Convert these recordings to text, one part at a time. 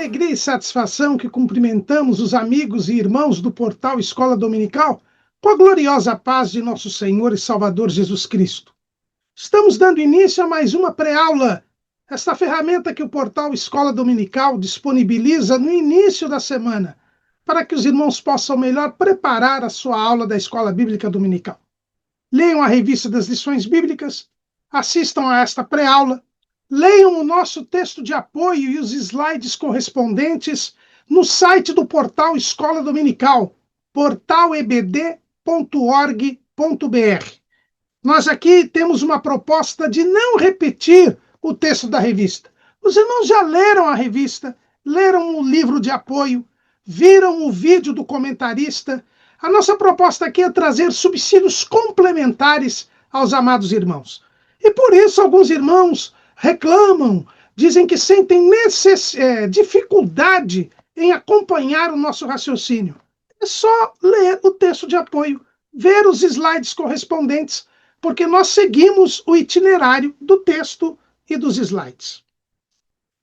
alegria e satisfação que cumprimentamos os amigos e irmãos do portal Escola Dominical com a gloriosa paz de nosso Senhor e Salvador Jesus Cristo. Estamos dando início a mais uma pré-aula, esta ferramenta que o portal Escola Dominical disponibiliza no início da semana, para que os irmãos possam melhor preparar a sua aula da Escola Bíblica Dominical. Leiam a revista das lições bíblicas, assistam a esta pré-aula, leiam o nosso texto de apoio e os slides correspondentes no site do portal Escola Dominical, portalebd.org.br. Nós aqui temos uma proposta de não repetir o texto da revista. Os irmãos já leram a revista, leram o livro de apoio, viram o vídeo do comentarista. A nossa proposta aqui é trazer subsídios complementares aos amados irmãos. E por isso alguns irmãos reclamam, dizem que sentem dificuldade em acompanhar o nosso raciocínio. É só ler o texto de apoio, ver os slides correspondentes, porque nós seguimos o itinerário do texto e dos slides.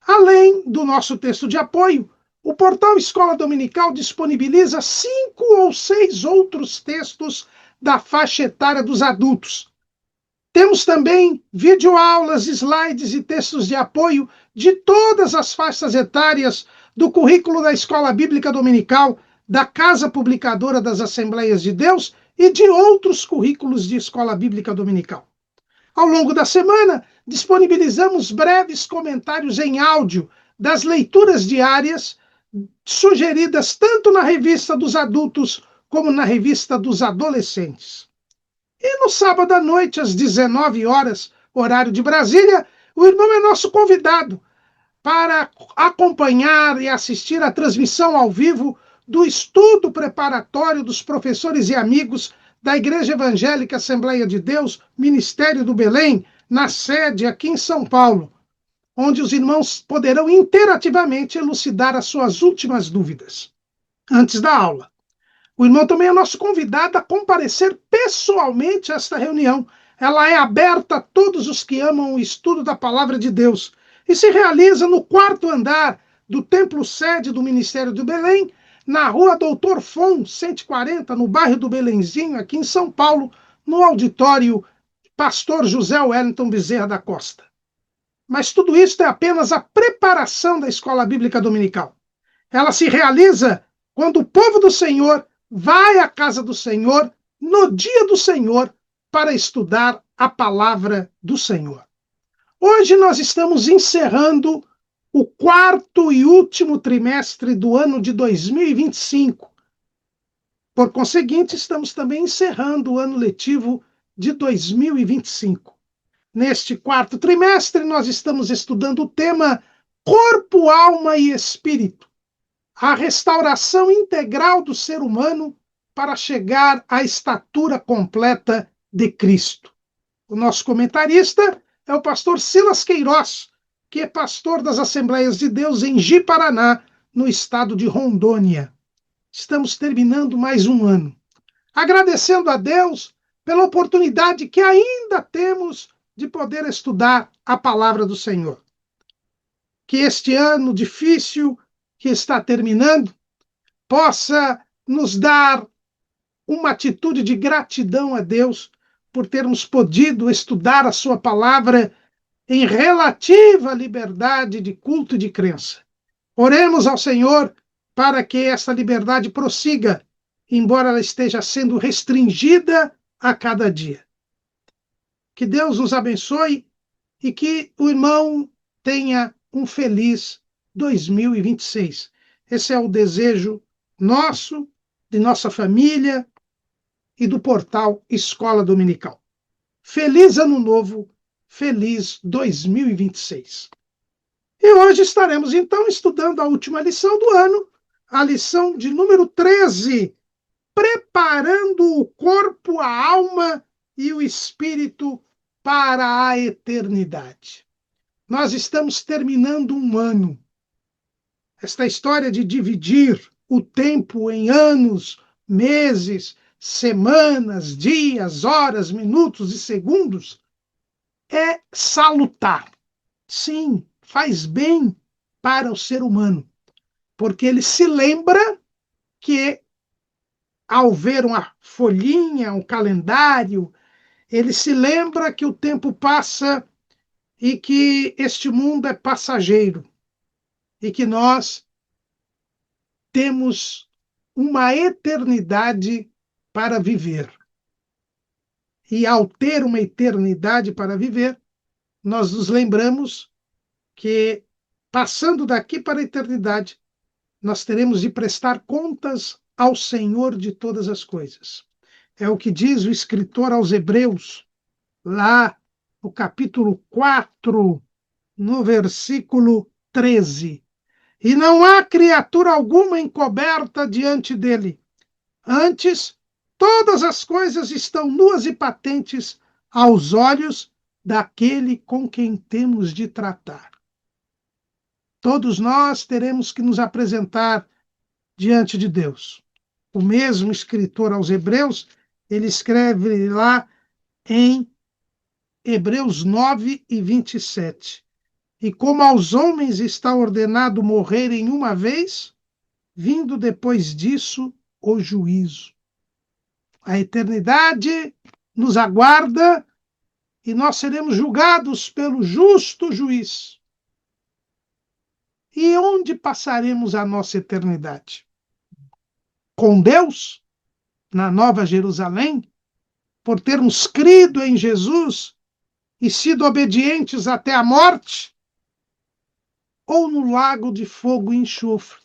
Além do nosso texto de apoio, o portal Escola Dominical disponibiliza 5 ou 6 outros textos da faixa etária dos adultos. Temos também videoaulas, slides e textos de apoio de todas as faixas etárias do currículo da Escola Bíblica Dominical, da Casa Publicadora das Assembleias de Deus e de outros currículos de Escola Bíblica Dominical. Ao longo da semana, disponibilizamos breves comentários em áudio das leituras diárias sugeridas tanto na revista dos adultos como na revista dos adolescentes. E no sábado à noite, às 19 horas, horário de Brasília, o irmão é nosso convidado para acompanhar e assistir à transmissão ao vivo do estudo preparatório dos professores e amigos da Igreja Evangélica Assembleia de Deus, Ministério do Belém, na sede aqui em São Paulo, onde os irmãos poderão interativamente elucidar as suas últimas dúvidas. Antes da aula, o irmão também é nosso convidado a comparecer pessoalmente a esta reunião. Ela é aberta a todos os que amam o estudo da Palavra de Deus e se realiza no 4º andar do Templo Sede do Ministério do Belém, na rua Doutor Fon, 140, no bairro do Belenzinho, aqui em São Paulo, no auditório Pastor José Wellington Bezerra da Costa. Mas tudo isso é apenas a preparação da Escola Bíblica Dominical. Ela se realiza quando o povo do Senhor vai à casa do Senhor no dia do Senhor para estudar a palavra do Senhor. Hoje nós estamos encerrando o 4º e último trimestre do ano de 2025. Por conseguinte, estamos também encerrando o ano letivo de 2025. Neste 4º trimestre, nós estamos estudando o tema Corpo, Alma e Espírito, a restauração integral do ser humano para chegar à estatura completa de Cristo. O nosso comentarista é o pastor Silas Queiroz, que é pastor das Assembleias de Deus em Ji-Paraná, no estado de Rondônia. Estamos terminando mais um ano, agradecendo a Deus pela oportunidade que ainda temos de poder estudar a palavra do Senhor. Que este ano difícil que está terminando possa nos dar uma atitude de gratidão a Deus por termos podido estudar a sua palavra em relativa liberdade de culto e de crença. Oremos ao Senhor para que essa liberdade prossiga, embora ela esteja sendo restringida a cada dia. Que Deus nos abençoe e que o irmão tenha um feliz 2026. Esse é o desejo nosso, de nossa família e do portal Escola Dominical. Feliz Ano Novo, feliz 2026. E hoje estaremos, então, estudando a última lição do ano, a lição de número 13, preparando o corpo, a alma e o espírito para a eternidade. Nós estamos terminando um ano. Esta história de dividir o tempo em anos, meses, semanas, dias, horas, minutos e segundos é salutar. Sim, faz bem para o ser humano. porque ele se lembra que, ao ver uma folhinha, um calendário, ele se lembra que o tempo passa e que este mundo é passageiro e que nós temos uma eternidade para viver. E ao ter uma eternidade para viver, nós nos lembramos que, passando daqui para a eternidade, nós teremos de prestar contas ao Senhor de todas as coisas. É o que diz o escritor aos Hebreus, lá no capítulo 4, no versículo 13. E não há criatura alguma encoberta diante dele. Antes, todas as coisas estão nuas e patentes aos olhos daquele com quem temos de tratar. Todos nós teremos que nos apresentar diante de Deus. O mesmo escritor aos Hebreus, ele escreve lá em Hebreus 9 e 27. E como aos homens está ordenado morrerem uma vez, vindo depois disso o juízo. A eternidade nos aguarda e nós seremos julgados pelo justo juiz. E onde passaremos a nossa eternidade? Com Deus, na Nova Jerusalém, por termos crido em Jesus e sido obedientes até a morte? Ou no lago de fogo e enxofre,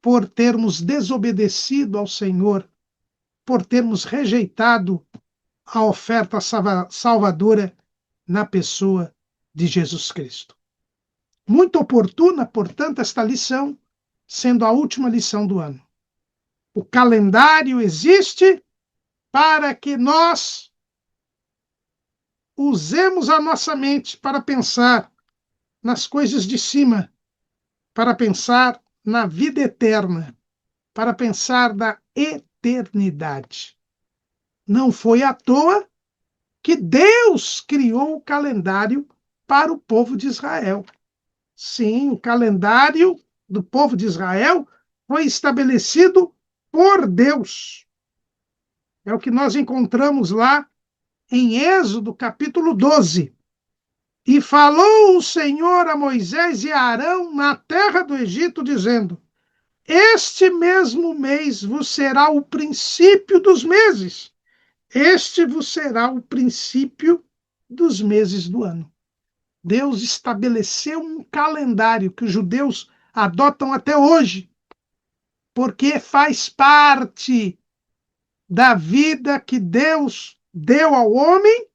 por termos desobedecido ao Senhor, por termos rejeitado a oferta salvadora na pessoa de Jesus Cristo? Muito oportuna, portanto, esta lição, sendo a última lição do ano. O calendário existe para que nós usemos a nossa mente para pensar nas coisas de cima, para pensar na vida eterna, para pensar na eternidade. Não foi à toa que Deus criou o calendário para o povo de Israel. Sim, o calendário do povo de Israel foi estabelecido por Deus. É o que nós encontramos lá em Êxodo, capítulo 12. E falou o Senhor a Moisés e a Arão na terra do Egito, dizendo: este mesmo mês vos será o princípio dos meses. Este vos será o princípio dos meses do ano. Deus estabeleceu um calendário que os judeus adotam até hoje, porque faz parte da vida que Deus deu ao homem,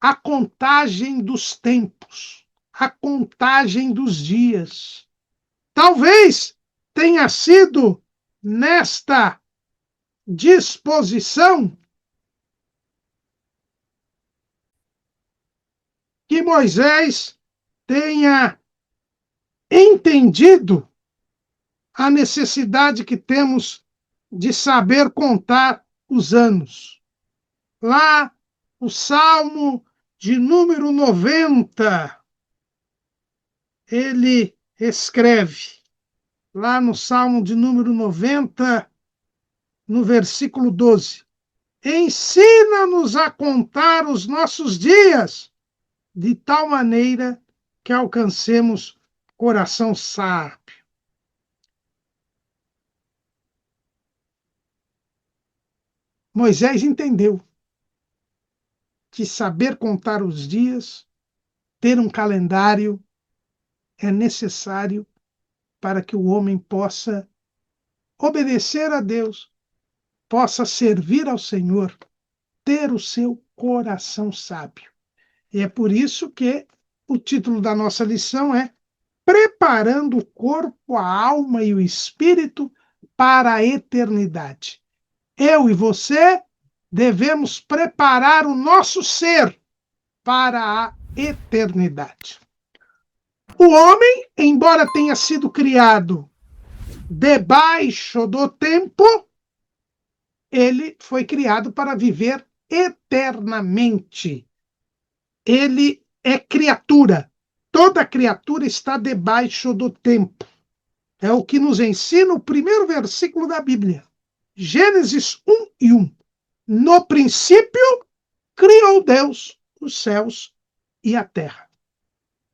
a contagem dos tempos, a contagem dos dias. Talvez tenha sido nesta disposição que Moisés tenha entendido a necessidade que temos de saber contar os anos. Lá, o Salmo de número 90, ele escreve, lá no Salmo de número 90, no versículo 12, ensina-nos a contar os nossos dias, de tal maneira que alcancemos coração sábio. Moisés entendeu que saber contar os dias, ter um calendário, é necessário para que o homem possa obedecer a Deus, possa servir ao Senhor, ter o seu coração sábio. E é por isso que o título da nossa lição é Preparando o corpo, a alma e o espírito para a eternidade. Eu e você devemos preparar o nosso ser para a eternidade. O homem, embora tenha sido criado debaixo do tempo, ele foi criado para viver eternamente. Ele é criatura. Toda criatura está debaixo do tempo. É o que nos ensina o primeiro versículo da Bíblia. Gênesis 1:1. No princípio, criou Deus os céus e a terra.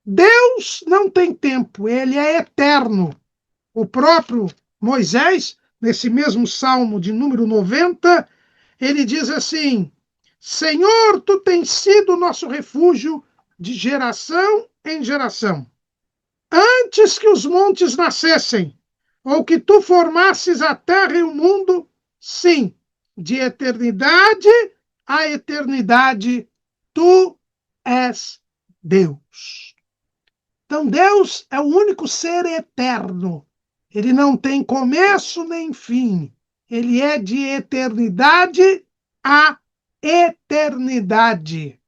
Deus não tem tempo, ele é eterno. O próprio Moisés, nesse mesmo Salmo de número 90, ele diz assim: Senhor, tu tens sido nosso refúgio de geração em geração. Antes que os montes nascessem, ou que tu formasses a terra e o mundo, sim, de eternidade a eternidade, tu és Deus. Então, Deus é o único ser eterno. Ele não tem começo nem fim. Ele é de eternidade a eternidade.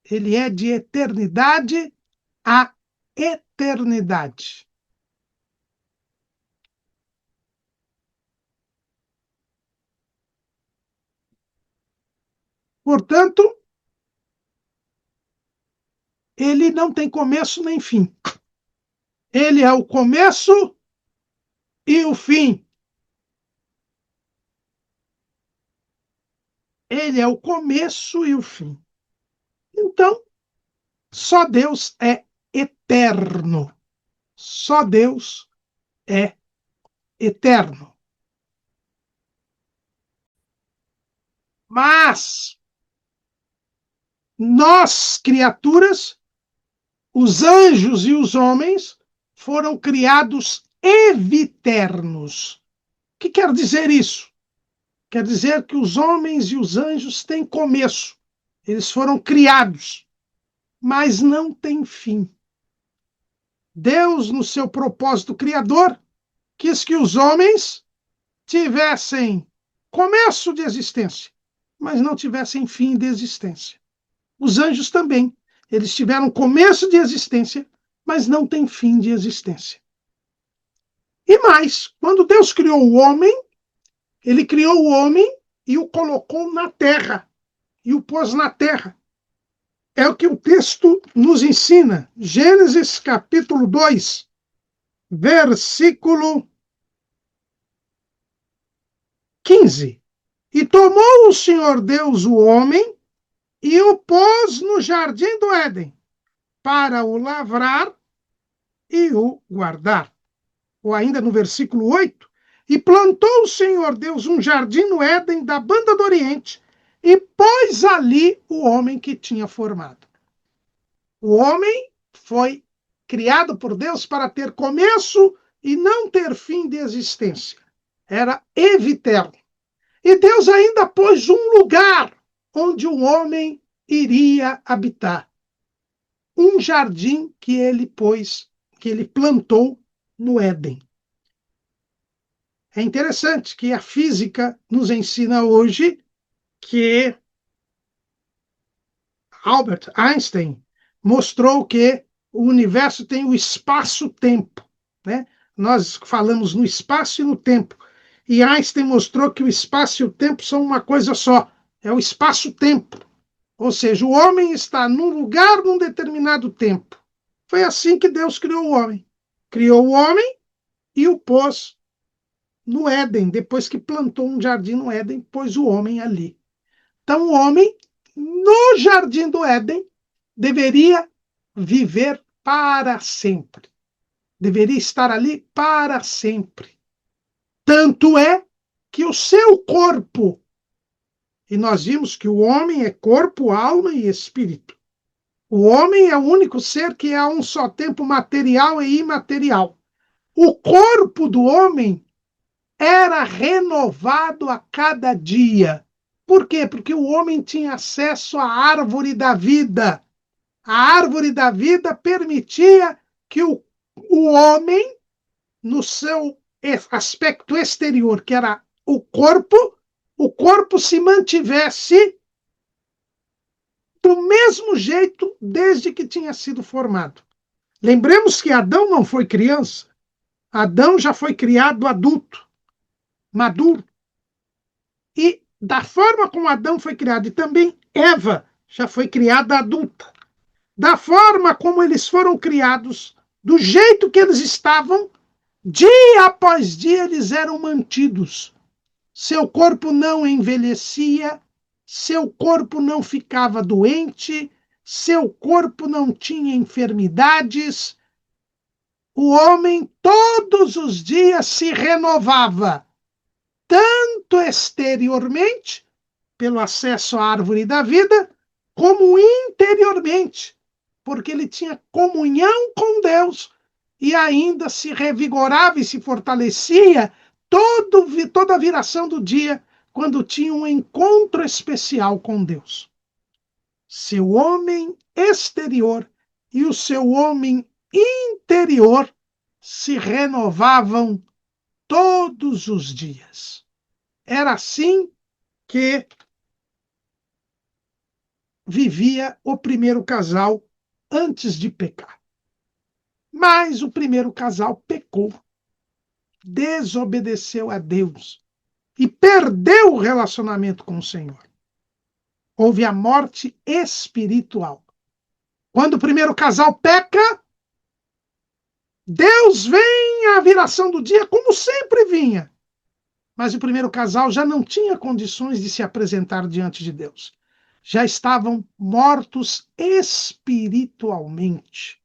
Ele é de eternidade a eternidade. Portanto, ele não tem começo nem fim. Ele é o começo e o fim. Ele é o começo e o fim. Então, só Deus é eterno. Só Deus é eterno. Mas nós, criaturas, os anjos e os homens, foram criados eviternos. O que quer dizer isso? Quer dizer que os homens e os anjos têm começo. Eles foram criados, mas não têm fim. Deus, no seu propósito criador, quis que os homens tivessem começo de existência, mas não tivessem fim de existência. Os anjos também. Eles tiveram começo de existência, mas não têm fim de existência. E mais, quando Deus criou o homem, ele criou o homem e o colocou na terra, e o pôs na terra. É o que o texto nos ensina. Gênesis capítulo 2, versículo 15. E tomou o Senhor Deus o homem e o pôs no jardim do Éden, para o lavrar e o guardar. Ou ainda no versículo 8, e plantou o Senhor Deus um jardim no Éden da banda do Oriente, e pôs ali o homem que tinha formado. O homem foi criado por Deus para ter começo e não ter fim de existência. Era eviterno. E Deus ainda pôs um lugar onde o homem iria habitar. Um jardim que ele pôs, que ele plantou no Éden. É interessante que a física nos ensina hoje que Albert Einstein mostrou que o universo tem o espaço-tempo, né? Nós falamos no espaço e no tempo. E Einstein mostrou que o espaço e o tempo são uma coisa só. É o espaço-tempo. Ou seja, o homem está num lugar num determinado tempo. Foi assim que Deus criou o homem. Criou o homem e o pôs no Éden. Depois que plantou um jardim no Éden, pôs o homem ali. Então, o homem, no jardim do Éden, deveria viver para sempre. Deveria estar ali para sempre. Tanto é que o seu corpo, e nós vimos que o homem é corpo, alma e espírito. O homem é o único ser que é a um só tempo material e imaterial. O corpo do homem era renovado a cada dia. Por quê? Porque o homem tinha acesso à árvore da vida. A árvore da vida permitia que o homem, no seu aspecto exterior, que era o corpo se mantivesse do mesmo jeito desde que tinha sido formado. Lembremos que Adão não foi criança. Adão já foi criado adulto, maduro. E da forma como Adão foi criado, e também Eva já foi criada adulta. Da forma como eles foram criados, do jeito que eles estavam, dia após dia eles eram mantidos. Seu corpo não envelhecia, seu corpo não ficava doente, seu corpo não tinha enfermidades. O homem todos os dias se renovava, tanto exteriormente, pelo acesso à árvore da vida, como interiormente, porque ele tinha comunhão com Deus e ainda se revigorava e se fortalecia toda a viração do dia, quando tinha um encontro especial com Deus. Seu homem exterior e o seu homem interior se renovavam todos os dias. Era assim que vivia o primeiro casal antes de pecar. Mas o primeiro casal pecou, desobedeceu a Deus e perdeu o relacionamento com o Senhor. Houve a morte espiritual. Quando o primeiro casal peca, Deus vem à viração do dia como sempre vinha. Mas o primeiro casal já não tinha condições de se apresentar diante de Deus. Já estavam mortos espiritualmente.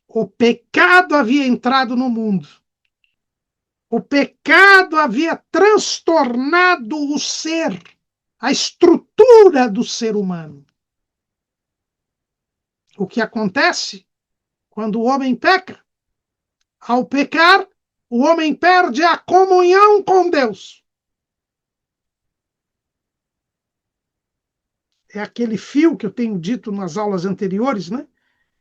O pecado havia entrado no mundo. O pecado havia transtornado o ser, a estrutura do ser humano. O que acontece quando o homem peca? Ao pecar, o homem perde a comunhão com Deus. É aquele fio que eu tenho dito nas aulas anteriores, né?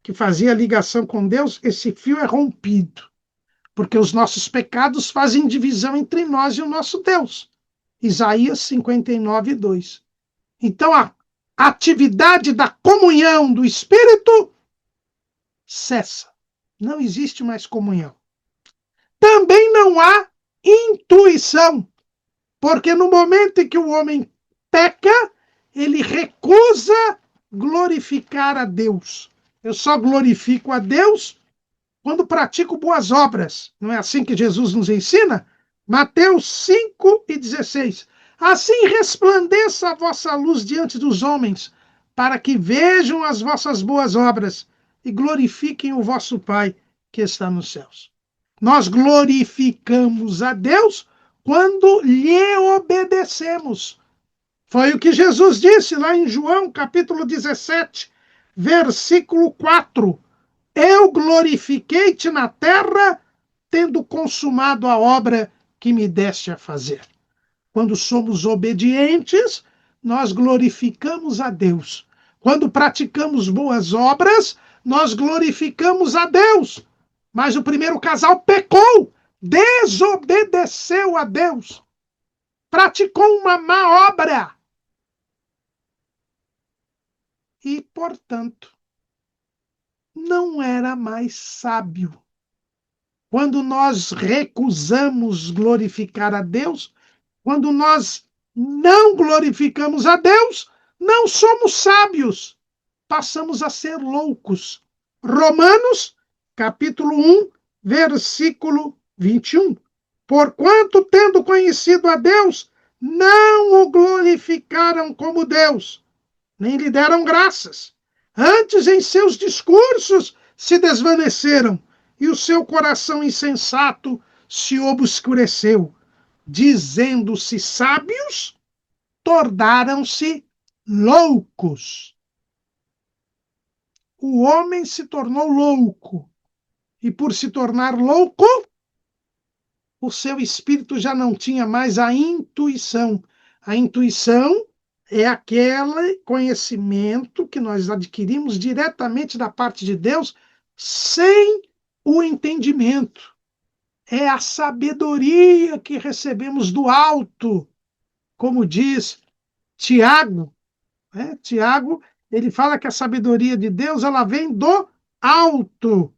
Que fazia ligação com Deus, esse fio é rompido. Porque os nossos pecados fazem divisão entre nós e o nosso Deus. Isaías 59, 2. Então, a atividade da comunhão do Espírito cessa. Não existe mais comunhão. Também não há intuição, porque no momento em que o homem peca, ele recusa glorificar a Deus. Eu só glorifico a Deus quando pratico boas obras. Não é assim que Jesus nos ensina? Mateus 5:16. Assim resplandeça a vossa luz diante dos homens, para que vejam as vossas boas obras e glorifiquem o vosso Pai que está nos céus. Nós glorificamos a Deus quando lhe obedecemos. Foi o que Jesus disse lá em João, capítulo 17, versículo 4. Eu glorifiquei-te na terra, tendo consumado a obra que me deste a fazer. Quando somos obedientes, nós glorificamos a Deus. Quando praticamos boas obras, nós glorificamos a Deus. Mas o primeiro casal pecou, desobedeceu a Deus, praticou uma má obra. E, portanto, não era mais sábio. Quando nós recusamos glorificar a Deus, quando nós não glorificamos a Deus, não somos sábios, passamos a ser loucos. Romanos, capítulo 1, versículo 21. Porquanto, tendo conhecido a Deus, não o glorificaram como Deus, nem lhe deram graças. Antes, em seus discursos, se desvaneceram, e o seu coração insensato se obscureceu. Dizendo-se sábios, tornaram-se loucos. O homem se tornou louco. E por se tornar louco, o seu espírito já não tinha mais a intuição. A intuição é aquele conhecimento que nós adquirimos diretamente da parte de Deus, sem o entendimento. É a sabedoria que recebemos do alto, como diz Tiago. Né? Tiago, ele fala que a sabedoria de Deus ela vem do alto.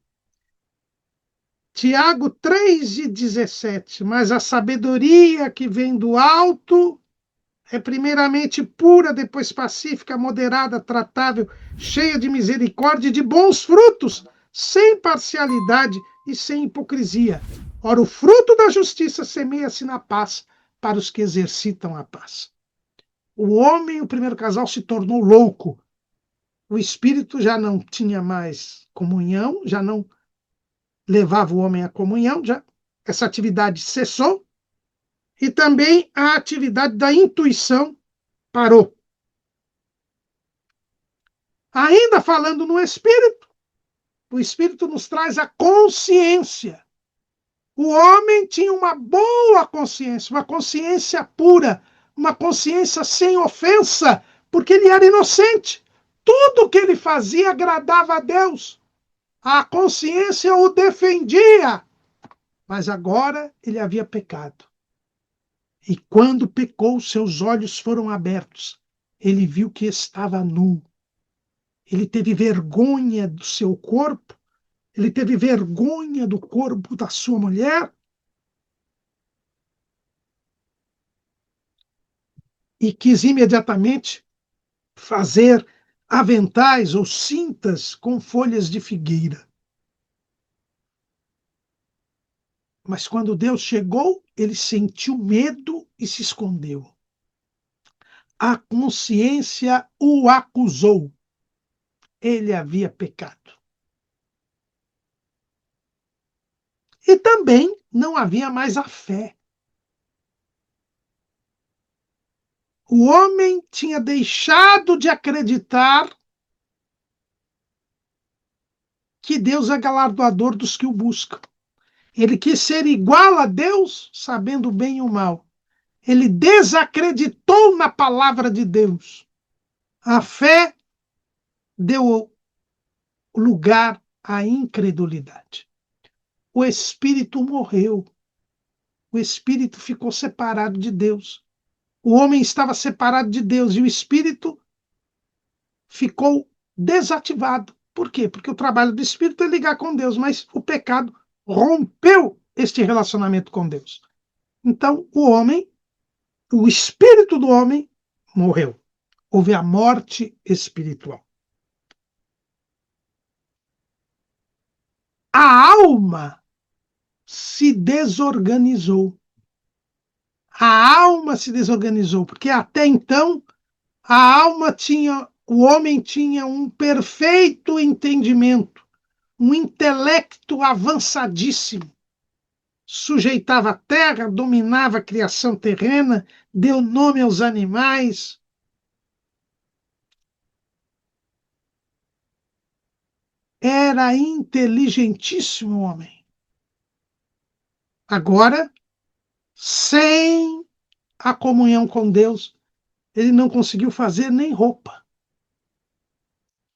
Tiago 3:17. Mas a sabedoria que vem do alto é primeiramente pura, depois pacífica, moderada, tratável, cheia de misericórdia e de bons frutos, sem parcialidade e sem hipocrisia. Ora, o fruto da justiça semeia-se na paz para os que exercitam a paz. O homem, o primeiro casal, se tornou louco. O espírito já não tinha mais comunhão, já não levava o homem à comunhão, já essa atividade cessou, e também a atividade da intuição parou. Ainda falando no espírito, o espírito nos traz a consciência. O homem tinha uma boa consciência, uma consciência pura, uma consciência sem ofensa, porque ele era inocente. Tudo o que ele fazia agradava a Deus. A consciência o defendia. Mas agora ele havia pecado. E quando pecou, seus olhos foram abertos. Ele viu que estava nu. Ele teve vergonha do seu corpo. Ele teve vergonha do corpo da sua mulher. E quis imediatamente fazer aventais ou cintas com folhas de figueira. Mas quando Deus chegou, ele sentiu medo e se escondeu. A consciência o acusou. Ele havia pecado. E também não havia mais a fé. O homem tinha deixado de acreditar que Deus é galardoador dos que o buscam. Ele quis ser igual a Deus, sabendo o bem e o mal. Ele desacreditou na palavra de Deus. A fé deu lugar à incredulidade. O espírito morreu. O espírito ficou separado de Deus. O homem estava separado de Deus e o espírito ficou desativado. Por quê? Porque o trabalho do espírito é ligar com Deus, mas o pecado rompeu este relacionamento com Deus. Então, o espírito do homem morreu. Houve a morte espiritual. A alma se desorganizou. A alma se desorganizou, porque até então o homem tinha um perfeito entendimento, um intelecto avançadíssimo. Sujeitava a terra, dominava a criação terrena, deu nome aos animais. Era inteligentíssimo o homem. Agora, sem a comunhão com Deus, ele não conseguiu fazer nem roupa.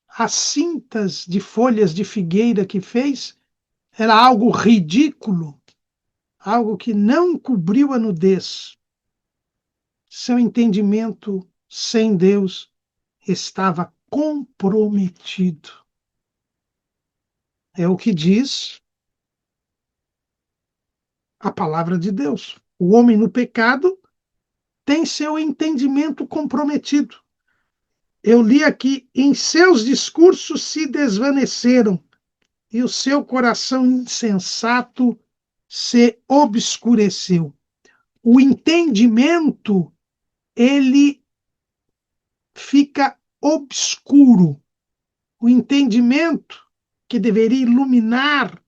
As cintas de folhas de figueira que fez era algo ridículo, algo que não cobriu a nudez. Seu entendimento sem Deus estava comprometido. É o que diz a palavra de Deus. O homem no pecado tem seu entendimento comprometido. Eu li aqui, em seus discursos se desvaneceram e o seu coração insensato se obscureceu. O entendimento, ele fica obscuro. O entendimento que deveria iluminar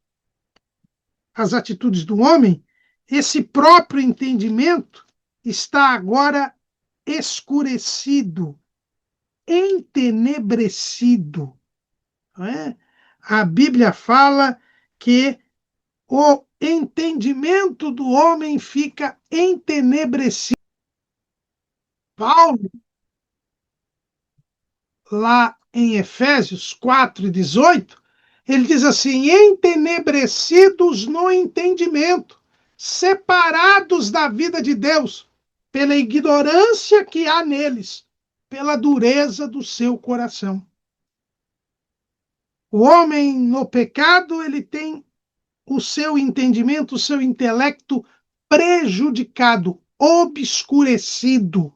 as atitudes do homem, esse próprio entendimento está agora escurecido, entenebrecido. Não é? A Bíblia fala que o entendimento do homem fica entenebrecido. Paulo, lá em Efésios 4:18, ele diz assim: entenebrecidos no entendimento, separados da vida de Deus, pela ignorância que há neles, pela dureza do seu coração. O homem no pecado, ele tem o seu entendimento, o seu intelecto prejudicado, obscurecido.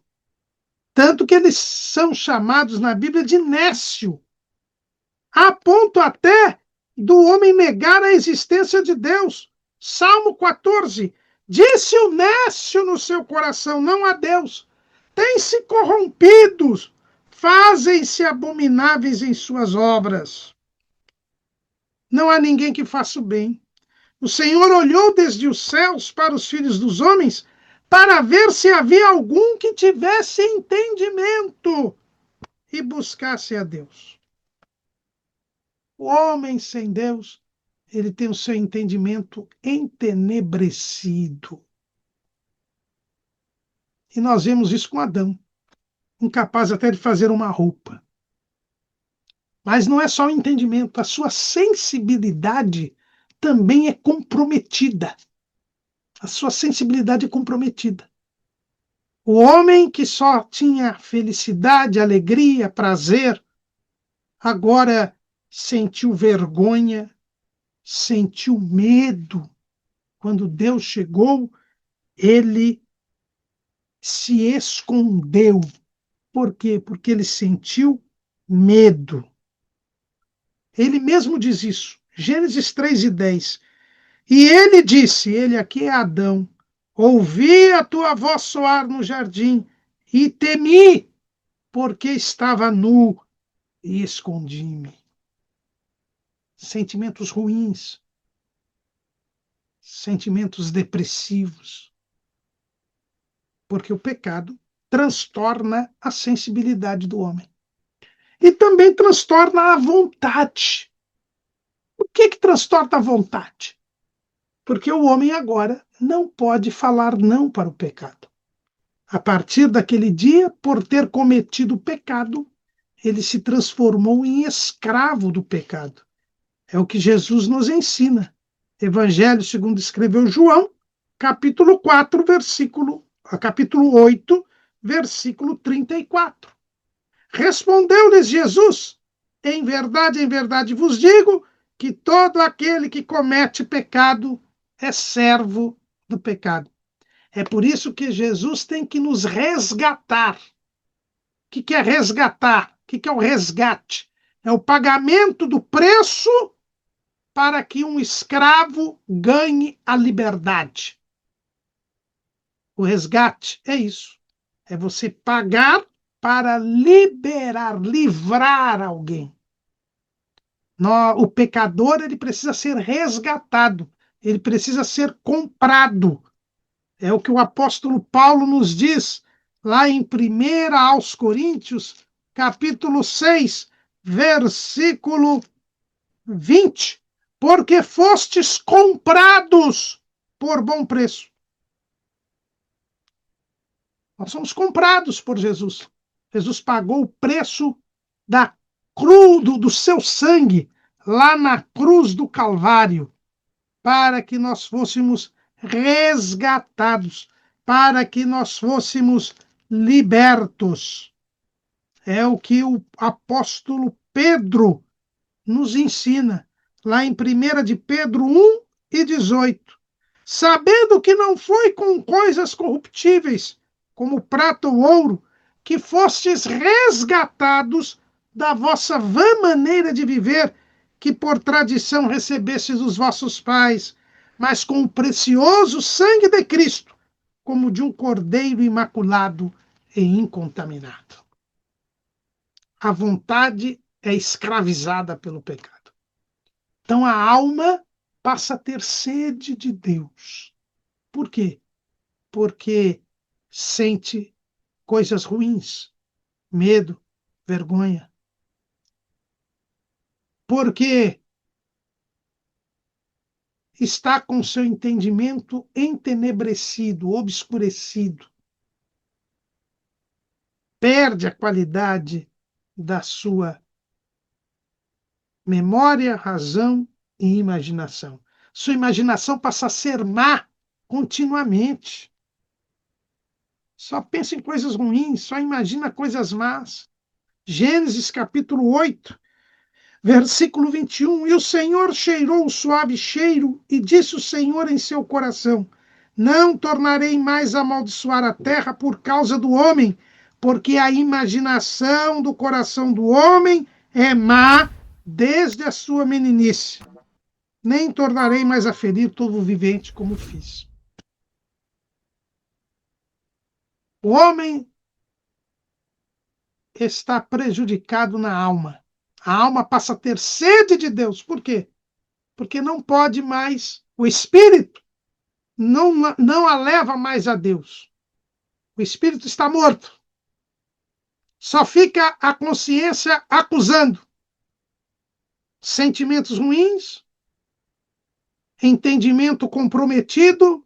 Tanto que eles são chamados na Bíblia de nécio, a ponto até do homem negar a existência de Deus. Salmo 14. Disse o nécio no seu coração, não há Deus. Têm-se corrompidos, fazem-se abomináveis em suas obras. Não há ninguém que faça o bem. O Senhor olhou desde os céus para os filhos dos homens para ver se havia algum que tivesse entendimento e buscasse a Deus. O homem sem Deus, ele tem o seu entendimento entenebrecido. E nós vemos isso com Adão, incapaz até de fazer uma roupa. Mas não é só o entendimento, a sua sensibilidade também é comprometida. A sua sensibilidade é comprometida. O homem que só tinha felicidade, alegria, prazer, agora sentiu vergonha, sentiu medo. Quando Deus chegou, ele se escondeu. Por quê? Porque ele sentiu medo. Ele mesmo diz isso. Gênesis 3:10. E ele disse, ele aqui é Adão, ouvi a tua voz soar no jardim e temi, porque estava nu e escondi-me. Sentimentos ruins, sentimentos depressivos, porque o pecado transtorna a sensibilidade do homem. E também transtorna a vontade. Por que transtorna a vontade? Porque o homem agora não pode falar não para o pecado. A partir daquele dia, por ter cometido o pecado, ele se transformou em escravo do pecado. É o que Jesus nos ensina. Evangelho segundo escreveu João, capítulo 8, versículo 34. Respondeu-lhes Jesus, em verdade vos digo, que todo aquele que comete pecado é servo do pecado. É por isso que Jesus tem que nos resgatar. O que é resgatar? O que é o resgate? É o pagamento do preço para que um escravo ganhe a liberdade. O resgate é isso. É você pagar para liberar, livrar alguém. O pecador, ele precisa ser resgatado. Ele precisa ser comprado. É o que o apóstolo Paulo nos diz lá em 1 aos Coríntios, capítulo 6, versículo 20. Porque fostes comprados por bom preço. Nós somos comprados por Jesus. Jesus pagou o preço da cruz, do seu sangue, lá na cruz do Calvário, para que nós fôssemos resgatados, para que nós fôssemos libertos. É o que o apóstolo Pedro nos ensina, lá em 1 de Pedro 1:18. Sabendo que não foi com coisas corruptíveis, como prata ou ouro, que fostes resgatados da vossa vã maneira de viver, que por tradição recebestes dos vossos pais, mas com o precioso sangue de Cristo, como de um cordeiro imaculado e incontaminado. A vontade é escravizada pelo pecado. Então a alma passa a ter sede de Deus. Por quê? Porque sente coisas ruins, medo, vergonha. Porque está com seu entendimento entenebrecido, obscurecido. Perde a qualidade da sua memória, razão e imaginação. Sua imaginação passa a ser má continuamente. Só pensa em coisas ruins, só imagina coisas más. Gênesis capítulo 8, versículo 21. E o Senhor cheirou o suave cheiro, e disse o Senhor em seu coração: não tornarei mais a amaldiçoar a terra por causa do homem, porque a imaginação do coração do homem é má desde a sua meninice. nem tornarei mais a ferir todo vivente como fiz. O homem está prejudicado na alma. A alma passa a ter sede de Deus. Por quê? Porque não pode mais, o espírito não a leva mais a Deus. O espírito está morto. Só fica a consciência acusando. Sentimentos ruins, entendimento comprometido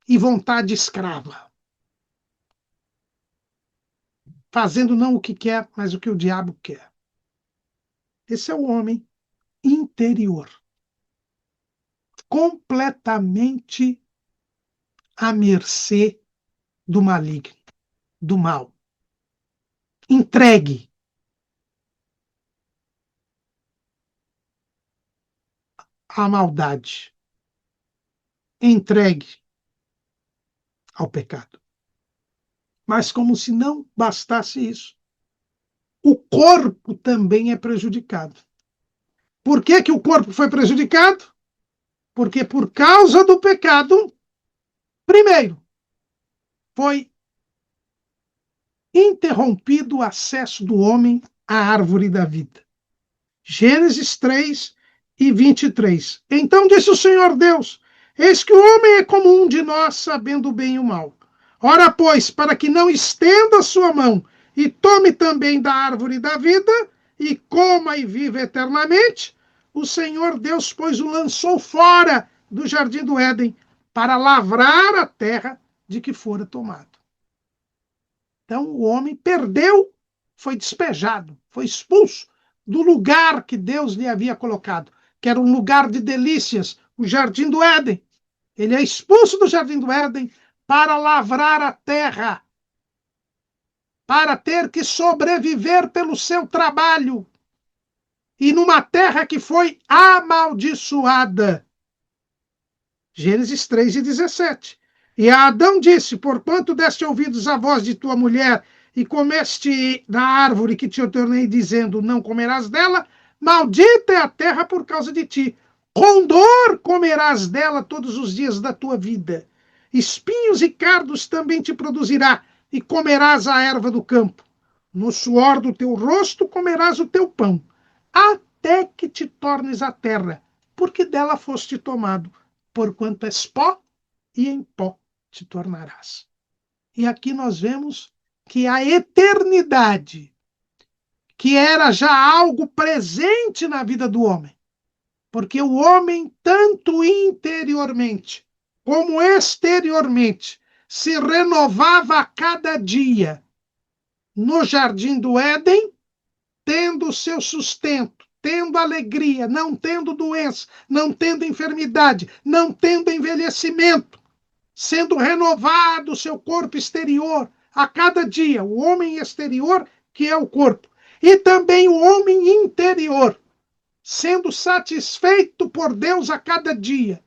e vontade escrava. Fazendo não o que quer, mas o que o diabo quer. Esse é o homem interior. Completamente à mercê do maligno, do mal. Entregue à maldade. Entregue ao pecado. Mas como se não bastasse isso, o corpo também é prejudicado. Por que que o corpo foi prejudicado? Porque por causa do pecado, primeiro, foi interrompido o acesso do homem à árvore da vida. Gênesis 3 e 23. Então disse o Senhor Deus: eis que o homem é como um de nós, sabendo o bem e o mal. Ora, pois, para que não estenda a sua mão e tome também da árvore da vida e coma e viva eternamente, o Senhor Deus, pois, o lançou fora do jardim do Éden para lavrar a terra de que fora tomado. Então o homem perdeu, foi despejado, foi expulso do lugar que Deus lhe havia colocado, que era um lugar de delícias, o jardim do Éden. Ele é expulso do jardim do Éden para lavrar a terra, para ter que sobreviver pelo seu trabalho. E numa terra que foi amaldiçoada. Gênesis 3 e 17. E a Adão disse: porquanto deste ouvidos à voz de tua mulher e comeste da árvore que te ordenei, dizendo: não comerás dela, maldita é a terra por causa de ti. Com dor comerás dela todos os dias da tua vida. Espinhos e cardos também te produzirá, e comerás a erva do campo. No suor do teu rosto comerás o teu pão, até que te tornes a terra, porque dela foste tomado, porquanto és pó, e em pó te tornarás. E aqui nós vemos que a eternidade, que era já algo presente na vida do homem, porque o homem, tanto interiormente como exteriormente, se renovava a cada dia no jardim do Éden, tendo o seu sustento, tendo alegria, não tendo doença, não tendo enfermidade, não tendo envelhecimento, sendo renovado o seu corpo exterior a cada dia, o homem exterior, que é o corpo, e também o homem interior, sendo satisfeito por Deus a cada dia,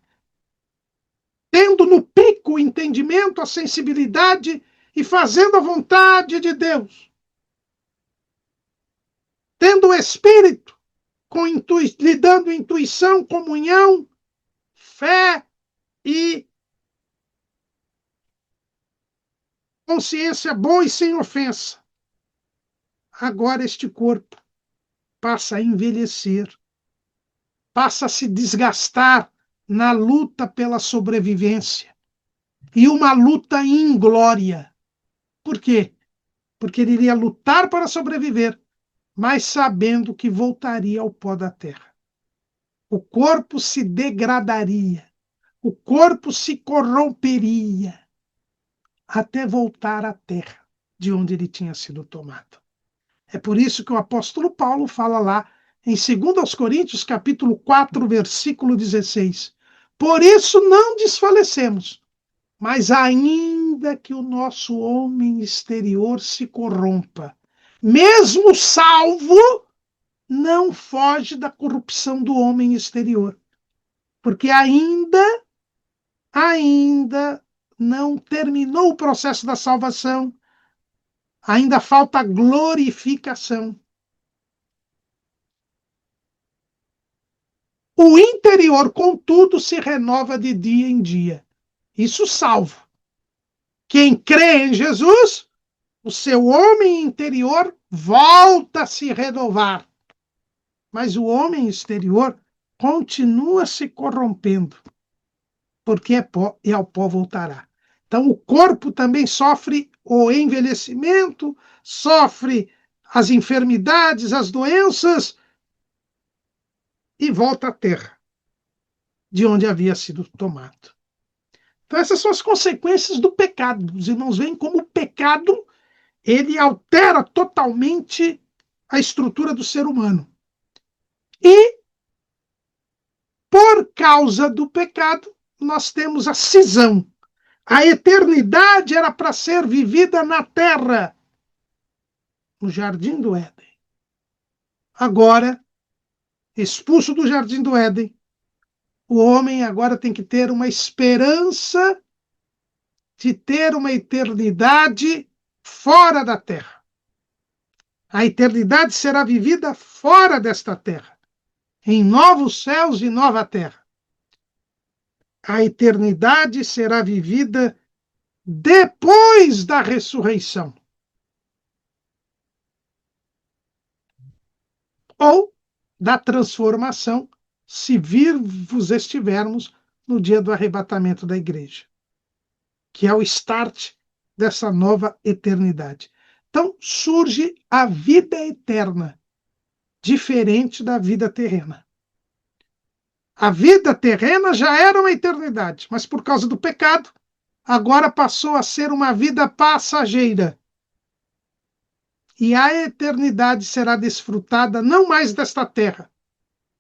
tendo no pico o entendimento, a sensibilidade e fazendo a vontade de Deus, tendo o Espírito lhe dando intuição, comunhão, fé e consciência boa e sem ofensa. Agora este corpo passa a envelhecer, passa a se desgastar na luta pela sobrevivência. E uma luta inglória. Por quê? Porque ele iria lutar para sobreviver, mas sabendo que voltaria ao pó da terra. O corpo se degradaria, o corpo se corromperia, até voltar à terra de onde ele tinha sido tomado. É por isso que o apóstolo Paulo fala lá em 2 Coríntios, capítulo 4, versículo 16. Por isso não desfalecemos, mas ainda que o nosso homem exterior se corrompa, mesmo salvo, não foge da corrupção do homem exterior, porque ainda não terminou o processo da salvação, ainda falta glorificação. O interior, contudo, se renova de dia em dia. Isso salvo. Quem crê em Jesus, o seu homem interior volta a se renovar. Mas o homem exterior continua se corrompendo, porque é pó e ao pó voltará. Então o corpo também sofre o envelhecimento, sofre as enfermidades, as doenças, e volta à terra, de onde havia sido tomado. Então essas são as consequências do pecado. Os irmãos veem como o pecado ele altera totalmente a estrutura do ser humano. E, por causa do pecado, nós temos a cisão. A eternidade era para ser vivida na terra, no jardim do Éden. Agora, expulso do jardim do Éden, o homem agora tem que ter uma esperança de ter uma eternidade fora da terra. A eternidade será vivida fora desta terra, em novos céus e nova terra. A eternidade será vivida depois da ressurreição. Ou da transformação, se vivos estivermos no dia do arrebatamento da igreja, que é o start dessa nova eternidade. Então surge a vida eterna, diferente da vida terrena. A vida terrena já era uma eternidade, mas por causa do pecado, agora passou a ser uma vida passageira. E a eternidade será desfrutada não mais desta terra,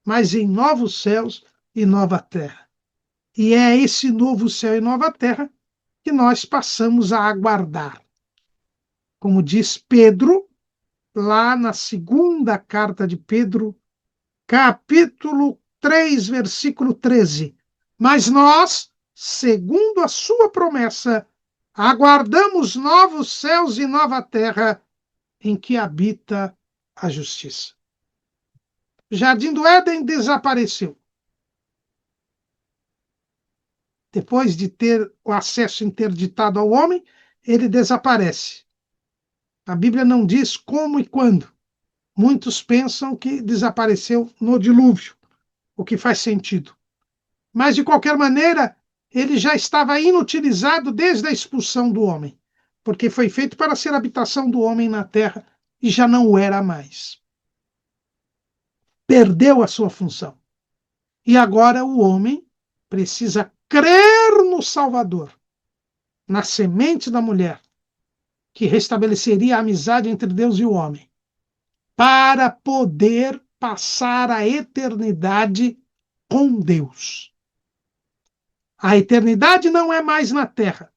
mas em novos céus e nova terra. E é esse novo céu e nova terra que nós passamos a aguardar. Como diz Pedro, lá na segunda carta de Pedro, capítulo 3, versículo 13. Mas nós, segundo a sua promessa, aguardamos novos céus e nova terra em que habita a justiça. O jardim do Éden desapareceu. Depois de ter o acesso interditado ao homem, ele desaparece. A Bíblia não diz como e quando. Muitos pensam que desapareceu no dilúvio, o que faz sentido. Mas, de qualquer maneira, ele já estava inutilizado desde a expulsão do homem, porque foi feito para ser habitação do homem na terra e já não o era mais. Perdeu a sua função. E agora o homem precisa crer no Salvador, na semente da mulher, que restabeleceria a amizade entre Deus e o homem, para poder passar a eternidade com Deus. A eternidade não é mais na terra.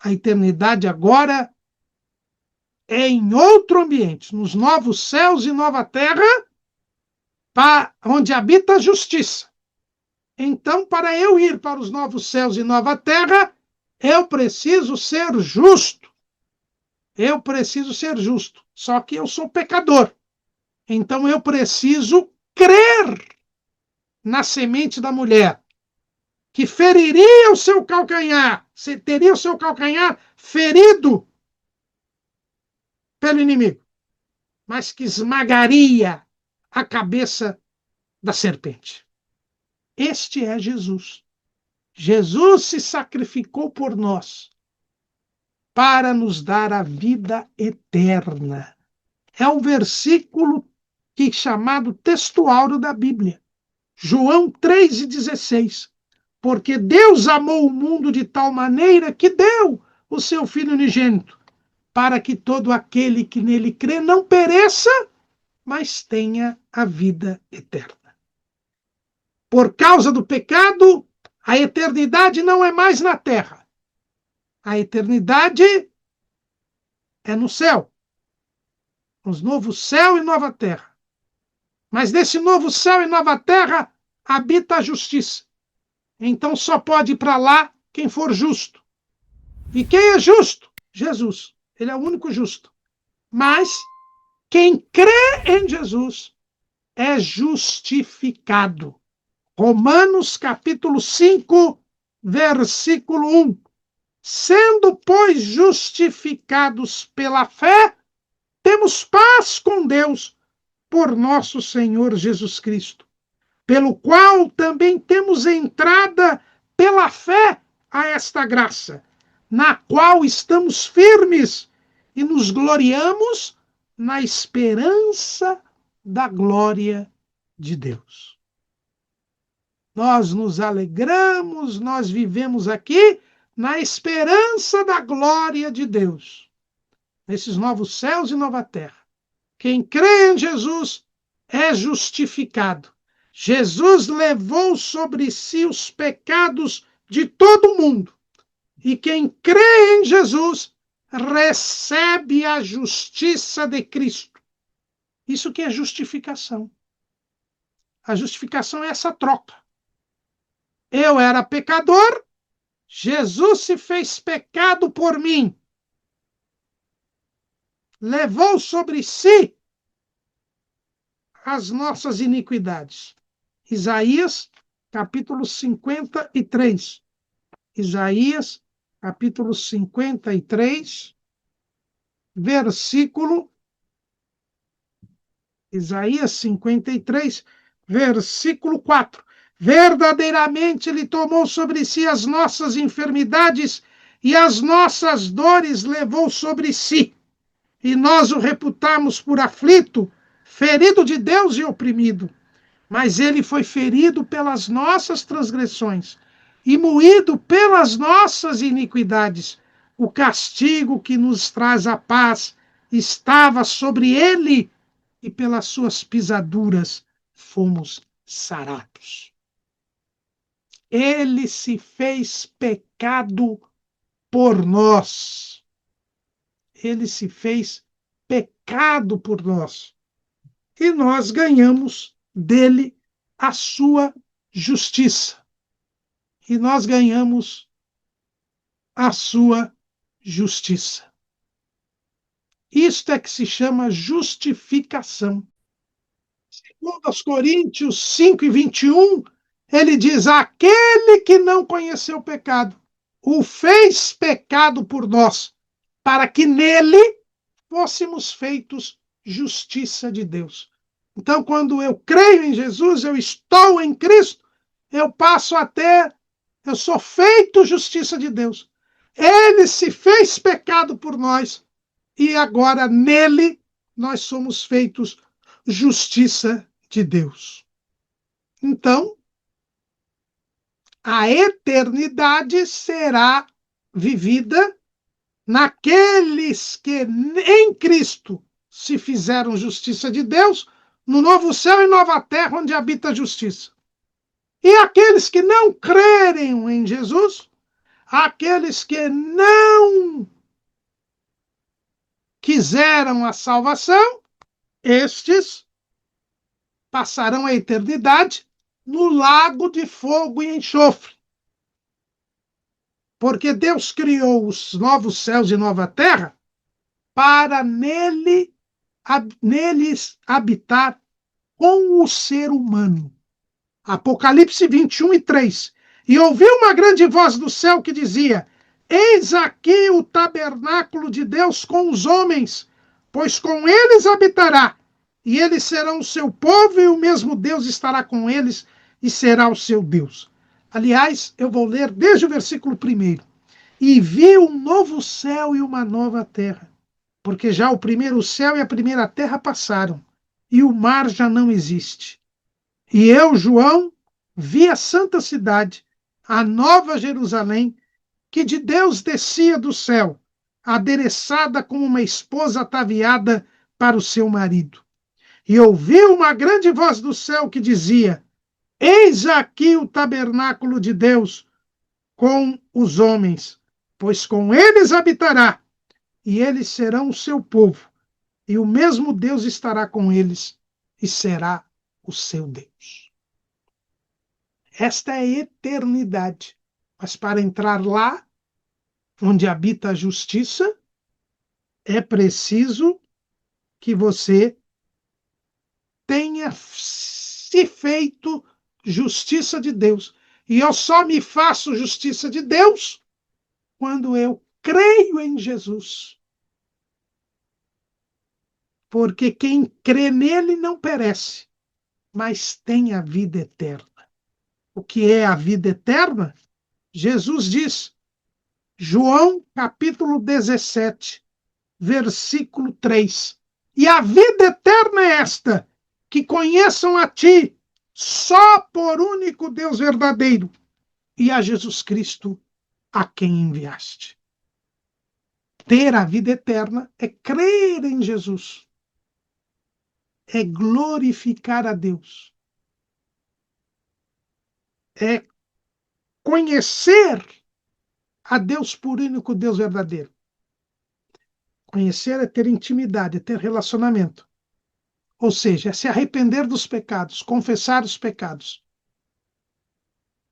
A eternidade agora é em outro ambiente, nos novos céus e nova terra, onde habita a justiça. Então, para eu ir para os novos céus e nova terra, eu preciso ser justo. Eu preciso ser justo. Só que eu sou pecador. Então, eu preciso crer na semente da mulher, que feriria o seu calcanhar, teria o seu calcanhar ferido pelo inimigo, mas que esmagaria a cabeça da serpente. Este é Jesus. Jesus se sacrificou por nós para nos dar a vida eterna. É um versículo que é chamado textual da Bíblia. João 3,16. Porque Deus amou o mundo de tal maneira que deu o seu Filho unigênito, para que todo aquele que nele crê não pereça, mas tenha a vida eterna. Por causa do pecado, a eternidade não é mais na terra. A eternidade é no céu. Nos novos céu e nova terra. Mas nesse novo céu e nova terra habita a justiça. Então só pode ir para lá quem for justo. E quem é justo? Jesus. Ele é o único justo. Mas quem crê em Jesus é justificado. Romanos capítulo 5, versículo 1. Sendo, pois, justificados pela fé, temos paz com Deus por nosso Senhor Jesus Cristo, pelo qual também temos entrada pela fé a esta graça, na qual estamos firmes e nos gloriamos na esperança da glória de Deus. Nós nos alegramos, nós vivemos aqui na esperança da glória de Deus, nesses novos céus e nova terra. Quem crê em Jesus é justificado. Jesus levou sobre si os pecados de todo mundo. E quem crê em Jesus recebe a justiça de Cristo. Isso que é justificação. A justificação é essa troca. Eu era pecador, Jesus se fez pecado por mim. Levou sobre si as nossas iniquidades. Isaías, capítulo 53. Isaías, capítulo 53, versículo... Isaías 53, versículo 4. Verdadeiramente ele tomou sobre si as nossas enfermidades e as nossas dores levou sobre si. E nós o reputamos por aflito, ferido de Deus e oprimido. Mas ele foi ferido pelas nossas transgressões e moído pelas nossas iniquidades. O castigo que nos traz a paz estava sobre ele, e pelas suas pisaduras fomos sarados. Ele se fez pecado por nós. Ele se fez pecado por nós. E nós ganhamos dele a sua justiça. E nós ganhamos a sua justiça. Isto é que se chama justificação. Segundo aos Coríntios 5 e 21, ele diz: aquele que não conheceu o pecado, o fez pecado por nós, para que nele fôssemos feitos justiça de Deus. Então, quando eu creio em Jesus, eu estou em Cristo, eu sou feito justiça de Deus. Ele se fez pecado por nós, e agora nele nós somos feitos justiça de Deus. Então, a eternidade será vivida naqueles que em Cristo se fizeram justiça de Deus, no novo céu e nova terra onde habita a justiça. E aqueles que não crerem em Jesus, aqueles que não quiseram a salvação, estes passarão a eternidade no lago de fogo e enxofre. Porque Deus criou os novos céus e nova terra para neles habitar com o ser humano. Apocalipse 21 e 3. E ouvi uma grande voz do céu que dizia: eis aqui o tabernáculo de Deus com os homens, pois com eles habitará, e eles serão o seu povo, e o mesmo Deus estará com eles, e será o seu Deus. Aliás, eu vou ler desde o versículo 1. E vi um novo céu e uma nova terra, porque já o primeiro céu e a primeira terra passaram, e o mar já não existe. E eu, João, vi a santa cidade, a nova Jerusalém, que de Deus descia do céu, adereçada como uma esposa ataviada para o seu marido. E ouvi uma grande voz do céu que dizia: eis aqui o tabernáculo de Deus com os homens, pois com eles habitará, e eles serão o seu povo, e o mesmo Deus estará com eles, e será o seu Deus. Esta é a eternidade. Mas para entrar lá, onde habita a justiça, é preciso que você tenha se feito justiça de Deus. E eu só me faço justiça de Deus quando eu creio em Jesus. Porque quem crê nele não perece, mas tem a vida eterna. O que é a vida eterna? Jesus diz, João capítulo 17, versículo 3. E a vida eterna é esta, que conheçam a ti, só por único Deus verdadeiro, e a Jesus Cristo, a quem enviaste. Ter a vida eterna é crer em Jesus, é glorificar a Deus, é conhecer a Deus por único Deus verdadeiro. Conhecer é ter intimidade, é ter relacionamento. Ou seja, é se arrepender dos pecados, confessar os pecados,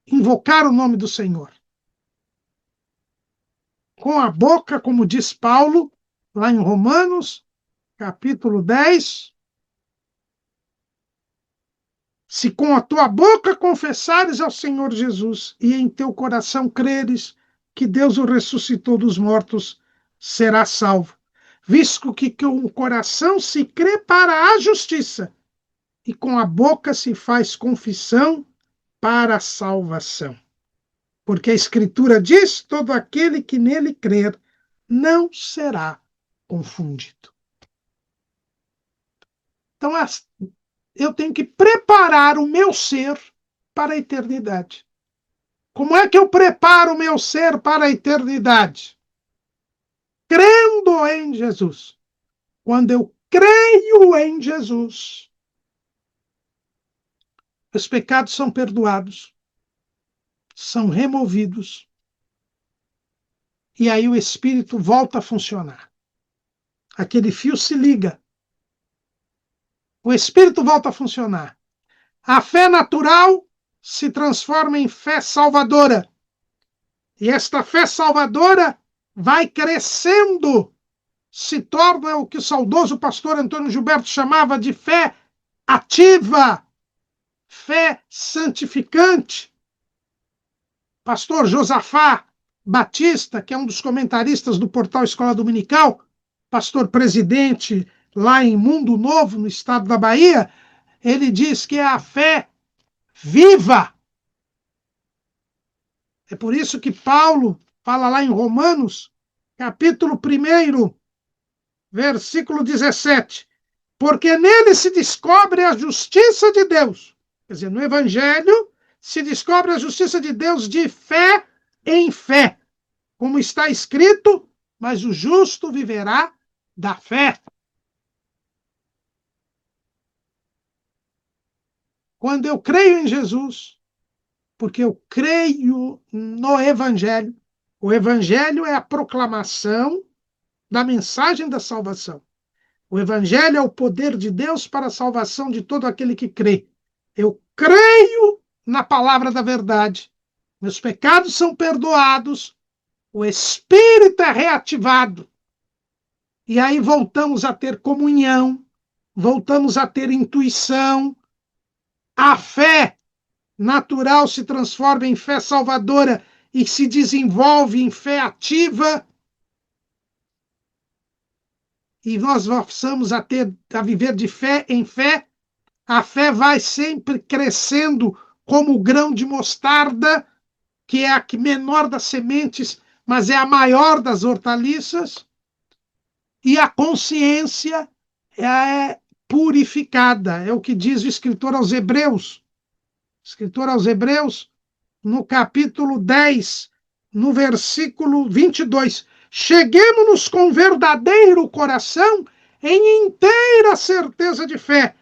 invocar o nome do Senhor. Com a boca, como diz Paulo, lá em Romanos, capítulo 10, se com a tua boca confessares ao Senhor Jesus e em teu coração creres que Deus o ressuscitou dos mortos, serás salvo. Visto que com o coração se crê para a justiça e com a boca se faz confissão para a salvação. Porque a Escritura diz, todo aquele que nele crer não será confundido. Então, eu tenho que preparar o meu ser para a eternidade. Como é que eu preparo o meu ser para a eternidade? Crendo em Jesus. Quando eu creio em Jesus, os pecados são perdoados, são removidos, e aí o Espírito volta a funcionar. Aquele fio se liga. O Espírito volta a funcionar. A fé natural se transforma em fé salvadora. E esta fé salvadora vai crescendo, se torna o que o saudoso pastor Antônio Gilberto chamava de fé ativa, fé santificante. Pastor Josafá Batista, que é um dos comentaristas do portal Escola Dominical, pastor presidente lá em Mundo Novo, no estado da Bahia, ele diz que é a fé viva. É por isso que Paulo fala lá em Romanos, capítulo 1, versículo 17, porque nele se descobre a justiça de Deus. Quer dizer, no Evangelho se descobre a justiça de Deus de fé em fé. Como está escrito, mas o justo viverá da fé. Quando eu creio em Jesus, porque eu creio no Evangelho, o Evangelho é a proclamação da mensagem da salvação. O Evangelho é o poder de Deus para a salvação de todo aquele que crê. Eu creio na palavra da verdade. Meus pecados são perdoados. O Espírito é reativado. E aí voltamos a ter comunhão, voltamos a ter intuição. A fé natural se transforma em fé salvadora e se desenvolve em fé ativa. E nós passamos a viver de fé em fé. A fé vai sempre crescendo como o grão de mostarda, que é a menor das sementes, mas é a maior das hortaliças. E a consciência é purificada, é o que diz o escritor aos Hebreus. O escritor aos Hebreus, no capítulo 10, no versículo 22. Cheguemo-nos com verdadeiro coração em inteira certeza de fé,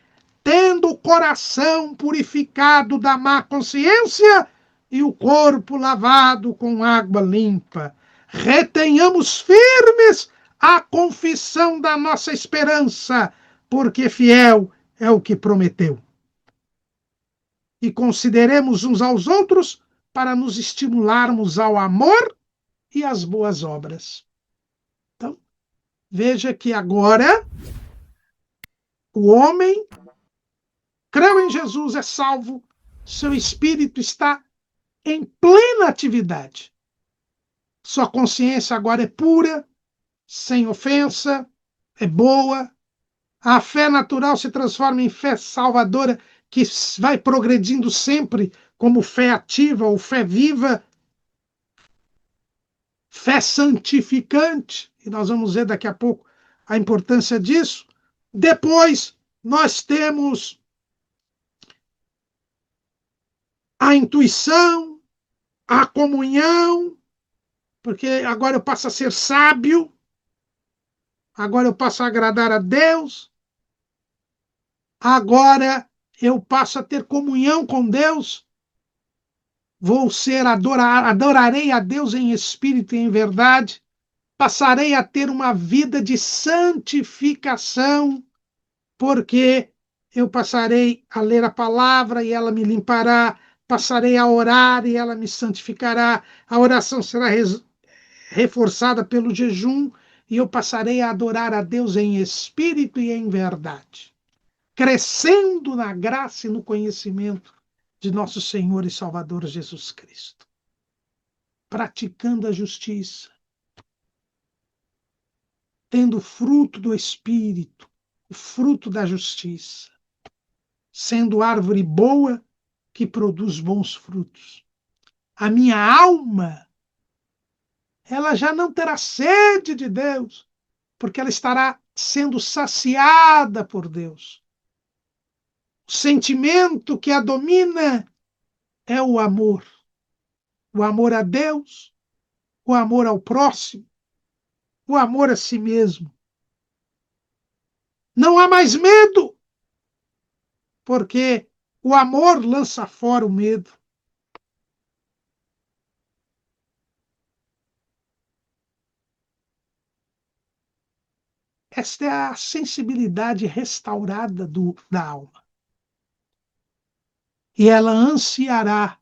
tendo o coração purificado da má consciência e o corpo lavado com água limpa. Retenhamos firmes a confissão da nossa esperança, porque fiel é o que prometeu. E consideremos uns aos outros para nos estimularmos ao amor e às boas obras. Então, veja que agora o homem creu em Jesus, é salvo, seu espírito está em plena atividade. Sua consciência agora é pura, sem ofensa, é boa. A fé natural se transforma em fé salvadora, que vai progredindo sempre como fé ativa ou fé viva, fé santificante, e nós vamos ver daqui a pouco a importância disso. Depois, nós temos a intuição, a comunhão, porque agora eu passo a ser sábio, agora eu passo a agradar a Deus, agora eu passo a ter comunhão com Deus, vou ser adorarei a Deus em espírito e em verdade, passarei a ter uma vida de santificação, porque eu passarei a ler a palavra e ela me limpará, passarei a orar e ela me santificará, a oração será reforçada pelo jejum e eu passarei a adorar a Deus em espírito e em verdade, crescendo na graça e no conhecimento de nosso Senhor e Salvador Jesus Cristo, praticando a justiça, tendo fruto do Espírito, o fruto da justiça, sendo árvore boa que produz bons frutos. A minha alma, ela já não terá sede de Deus, porque ela estará sendo saciada por Deus. O sentimento que a domina é o amor a Deus, o amor ao próximo, o amor a si mesmo. Não há mais medo, porque o amor lança fora o medo. Esta é a sensibilidade restaurada da alma. E ela ansiará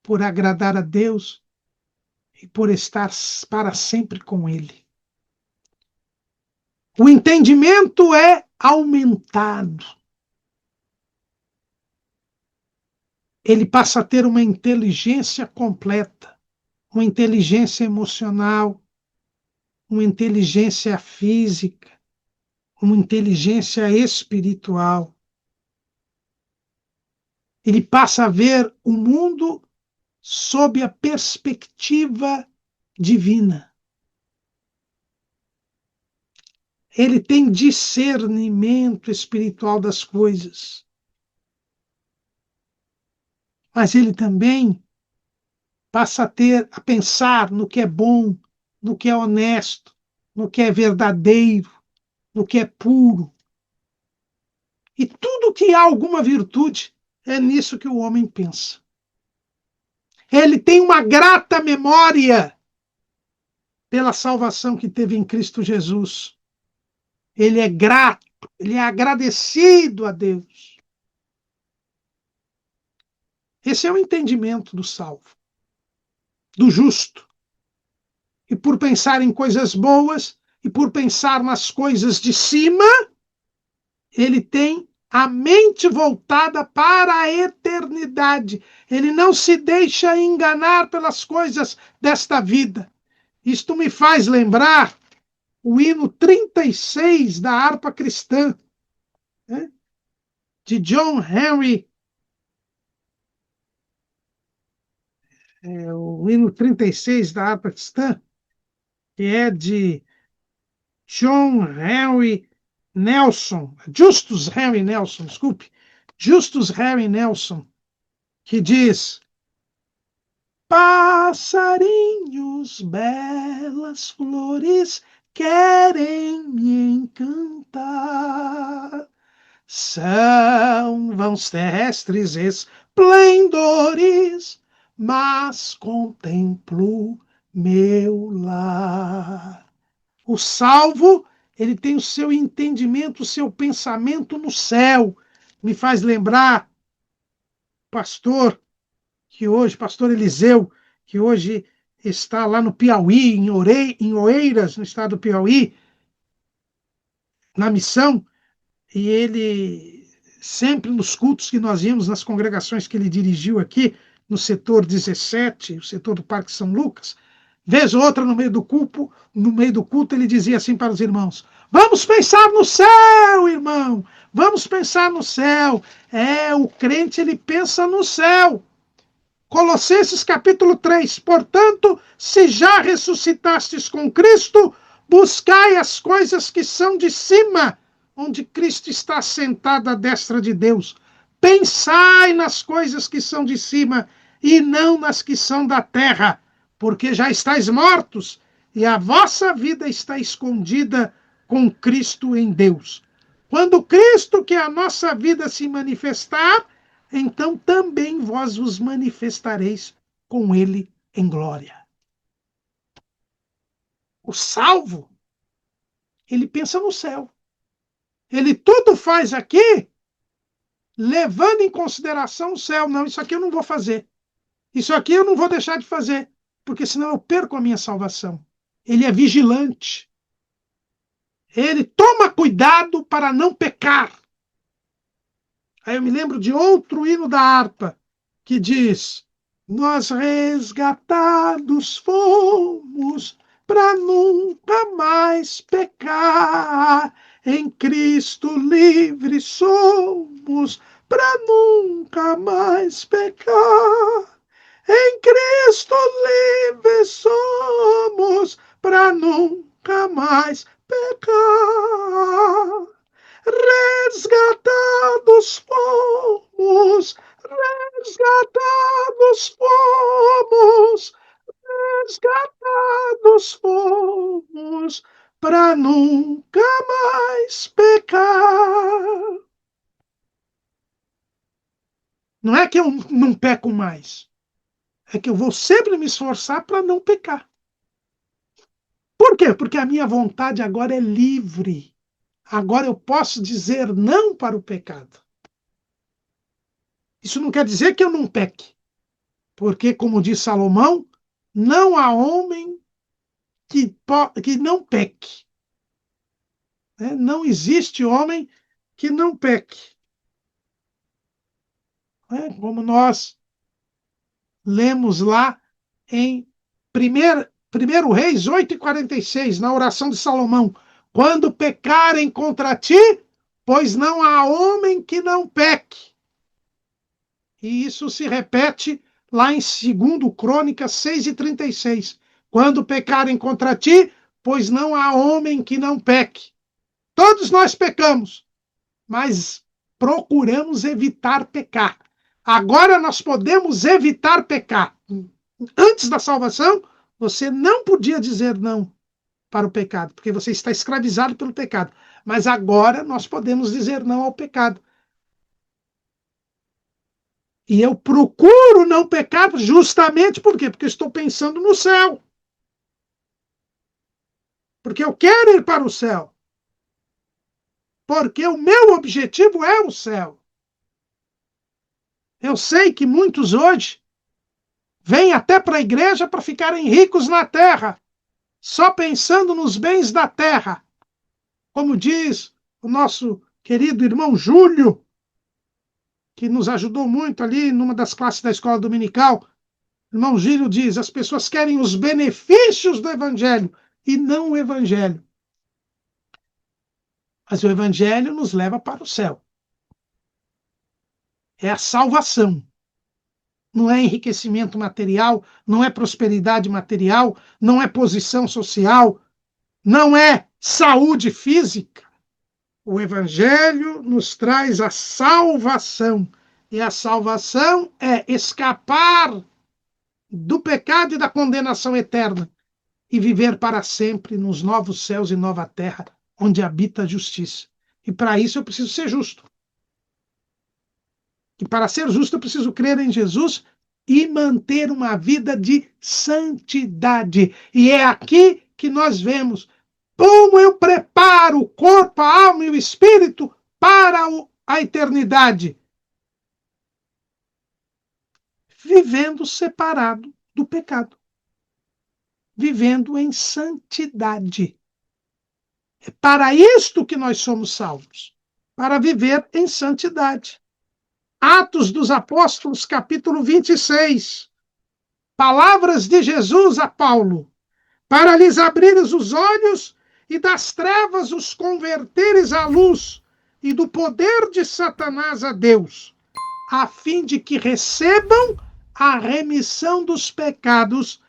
por agradar a Deus e por estar para sempre com Ele. O entendimento é aumentado. Ele passa a ter uma inteligência completa, uma inteligência emocional, uma inteligência física, uma inteligência espiritual. Ele passa a ver o mundo sob a perspectiva divina. Ele tem discernimento espiritual das coisas. Mas ele também passa a pensar no que é bom, no que é honesto, no que é verdadeiro, no que é puro. E tudo que há alguma virtude, é nisso que o homem pensa. Ele tem uma grata memória pela salvação que teve em Cristo Jesus. Ele é grato, ele é agradecido a Deus. Esse é o entendimento do salvo, do justo. E por pensar em coisas boas, e por pensar nas coisas de cima, ele tem a mente voltada para a eternidade. Ele não se deixa enganar pelas coisas desta vida. Isto me faz lembrar o hino 36 da harpa cristã, né? De John Henry. O hino 36 da harpa cristã, que é de John Henry Nelson, Justus Henry Nelson, desculpe, Justus Henry Nelson, que diz: passarinhos, belas flores, querem me encantar. São vãos terrestres esplendores, mas contemplo meu lar. O salvo, ele tem o seu entendimento, o seu pensamento no céu. Me faz lembrar, pastor Eliseu, que hoje está lá no Piauí, em Oeiras, no estado do Piauí, na missão, e ele sempre nos cultos que nós íamos, nas congregações que ele dirigiu aqui, no setor 17, o setor do Parque São Lucas, vez ou outra no meio do culto, ele dizia assim para os irmãos: vamos pensar no céu, irmão, vamos pensar no céu. O crente, ele pensa no céu. Colossenses capítulo 3, portanto, se já ressuscitastes com Cristo, buscai as coisas que são de cima, onde Cristo está sentado à destra de Deus. Pensai nas coisas que são de cima e não nas que são da terra, porque já estáis mortos e a vossa vida está escondida com Cristo em Deus. Quando Cristo, que é a nossa vida, se manifestar, então também vós vos manifestareis com ele em glória. O salvo, ele pensa no céu. Ele tudo faz aqui, levando em consideração o céu. Não, isso aqui eu não vou fazer. Isso aqui eu não vou deixar de fazer, porque senão eu perco a minha salvação. Ele é vigilante. Ele toma cuidado para não pecar. Aí eu me lembro de outro hino da harpa, que diz: nós resgatados fomos para nunca mais pecar. Em Cristo livres somos para nunca mais pecar. Em Cristo livres somos para nunca mais pecar. Resgatados fomos, resgatados fomos, resgatados fomos, para nunca mais pecar. Não é que eu não peco mais, é que eu vou sempre me esforçar para não pecar. Por quê? Porque a minha vontade agora é livre. Agora eu posso dizer não para o pecado. Isso não quer dizer que eu não peque. Porque, como diz Salomão, não há homem que não peque. Não existe homem que não peque. Como nós lemos lá em 1 Reis 8:46, na oração de Salomão: quando pecarem contra ti, pois não há homem que não peque. E isso se repete lá em 2 Crônicas 6:36. Quando pecarem contra ti, pois não há homem que não peque. Todos nós pecamos, mas procuramos evitar pecar. Agora nós podemos evitar pecar. Antes da salvação, você não podia dizer não para o pecado, porque você está escravizado pelo pecado. Mas agora nós podemos dizer não ao pecado. E eu procuro não pecar justamente por quê? Porque eu estou pensando no céu. Porque eu quero ir para o céu. Porque o meu objetivo é o céu. Eu sei que muitos hoje vêm até para a igreja para ficarem ricos na terra, só pensando nos bens da terra. Como diz o nosso querido irmão Júlio, que nos ajudou muito ali numa das classes da escola dominical. O irmão Júlio diz: as pessoas querem os benefícios do evangelho e não o evangelho. Mas o evangelho nos leva para o céu. É a salvação. Não é enriquecimento material, não é prosperidade material, não é posição social, não é saúde física. O evangelho nos traz a salvação. E a salvação é escapar do pecado e da condenação eterna e viver para sempre nos novos céus e nova terra, onde habita a justiça. E para isso eu preciso ser justo. E para ser justo eu preciso crer em Jesus e manter uma vida de santidade. E é aqui que nós vemos como eu preparo o corpo, a alma e o espírito para a eternidade. Vivendo separado do pecado. Vivendo em santidade. É para isto que nós somos salvos. para viver em santidade. Atos dos Apóstolos, capítulo 26. Palavras de Jesus a Paulo: para lhes abrires os olhos e das trevas os converteres à luz, e do poder de Satanás a Deus, a fim de que recebam a remissão dos pecados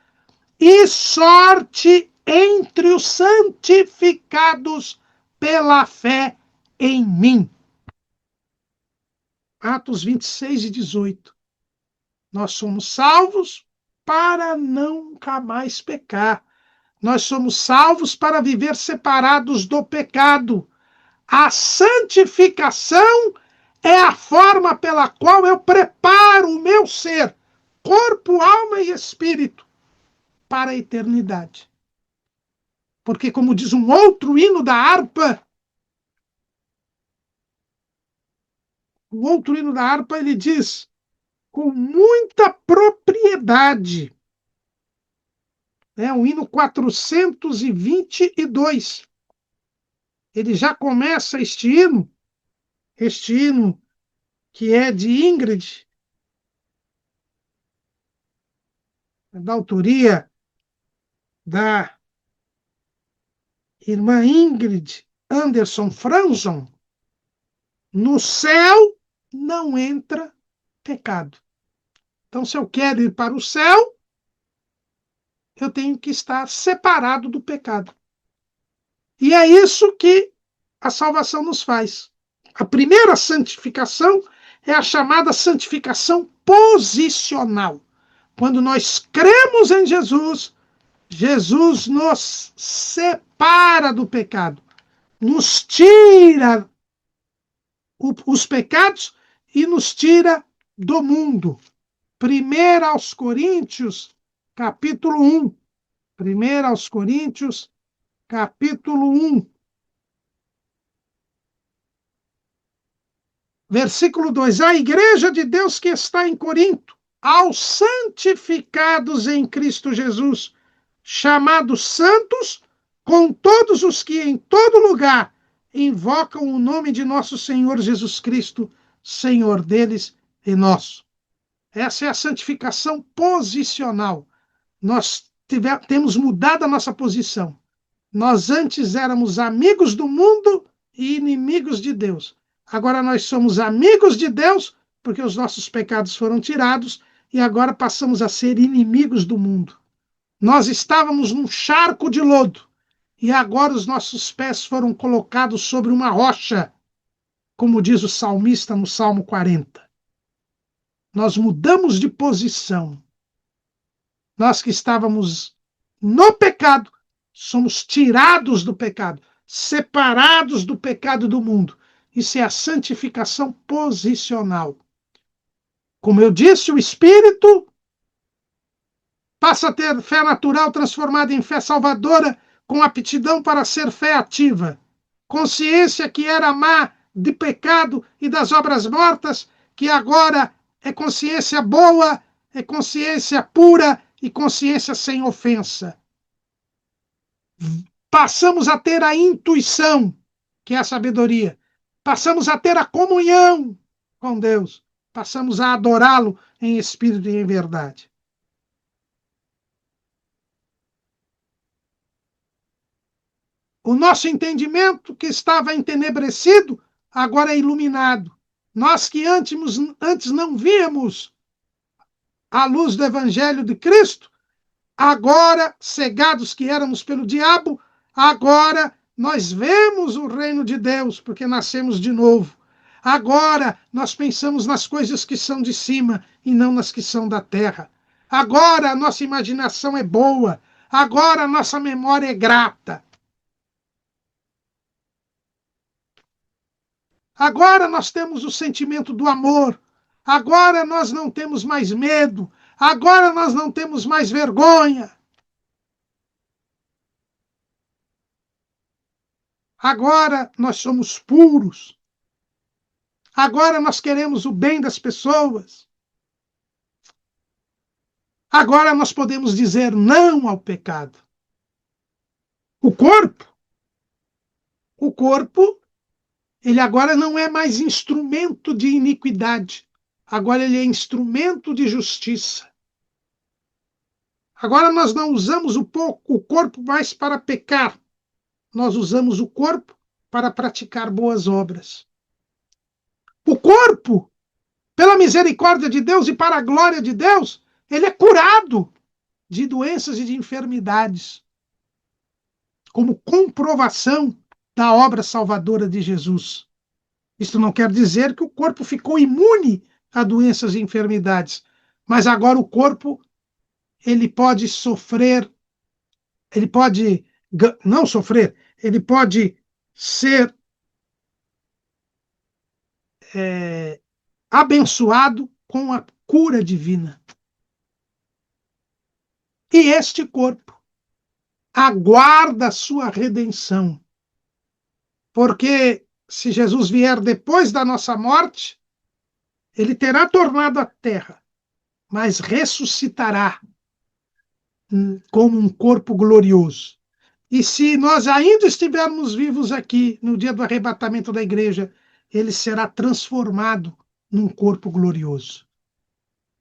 e sorte entre os santificados pela fé em mim. Atos 26 e 18. Nós somos salvos para nunca mais pecar. Nós somos salvos para viver separados do pecado. A santificação é a forma pela qual eu preparo o meu ser, corpo, alma e espírito, para a eternidade. Porque, como diz um outro hino da harpa, ele diz com muita propriedade, o hino 422. Ele já começa este hino que é de Ingrid, da autoria da irmã Ingrid Anderson Franzon. No céu não entra pecado. Então, se eu quero ir para o céu, eu tenho que estar separado do pecado. E é isso que a salvação nos faz. A primeira santificação é a chamada santificação posicional. Quando nós cremos em Jesus, Jesus nos separa do pecado, nos tira os pecados e nos tira do mundo. 1 aos Coríntios, capítulo 1. 1 aos Coríntios, capítulo 1. Versículo 2. A igreja de Deus que está em Corinto, aos santificados em Cristo Jesus, chamados santos, com todos os que em todo lugar invocam o nome de nosso Senhor Jesus Cristo, Senhor deles e nosso. Essa é a santificação posicional. Nós temos mudado a nossa posição. Nós antes éramos amigos do mundo e inimigos de Deus. Agora nós somos amigos de Deus porque os nossos pecados foram tirados e agora passamos a ser inimigos do mundo. Nós estávamos num charco de lodo e agora os nossos pés foram colocados sobre uma rocha, como diz o salmista no Salmo 40. Nós mudamos de posição. Nós que estávamos no pecado, somos tirados do pecado, separados do pecado do mundo. Isso é a santificação posicional. Como eu disse, o espírito passa a ter fé natural transformada em fé salvadora, com aptidão para ser fé ativa. Consciência que era má de pecado e das obras mortas, que agora é consciência boa, é consciência pura e consciência sem ofensa. Passamos a ter a intuição, que é a sabedoria. Passamos a ter a comunhão com Deus. Passamos a adorá-lo em espírito e em verdade. O nosso entendimento, que estava entenebrecido, agora é iluminado. Nós que antes não víamos a luz do Evangelho de Cristo, agora, cegados que éramos pelo diabo, agora nós vemos o reino de Deus, porque nascemos de novo. Agora nós pensamos nas coisas que são de cima e não nas que são da terra. Agora a nossa imaginação é boa. Agora a nossa memória é grata. Agora nós temos o sentimento do amor. Agora nós não temos mais medo. Agora nós não temos mais vergonha. Agora nós somos puros. Agora nós queremos o bem das pessoas. Agora nós podemos dizer não ao pecado. O corpo Ele agora não é mais instrumento de iniquidade. Agora ele é instrumento de justiça. Agora nós não usamos o corpo mais para pecar. Nós usamos o corpo para praticar boas obras. O corpo, pela misericórdia de Deus e para a glória de Deus, ele é curado de doenças e de enfermidades, como comprovação da obra salvadora de Jesus. Isto não quer dizer que o corpo ficou imune a doenças e enfermidades, mas agora o corpo ele pode sofrer, ele pode não sofrer, ele pode ser abençoado com a cura divina. E este corpo aguarda a sua redenção, porque se Jesus vier depois da nossa morte, ele terá tornado a terra, mas ressuscitará como um corpo glorioso. E se nós ainda estivermos vivos aqui, no dia do arrebatamento da igreja, ele será transformado num corpo glorioso.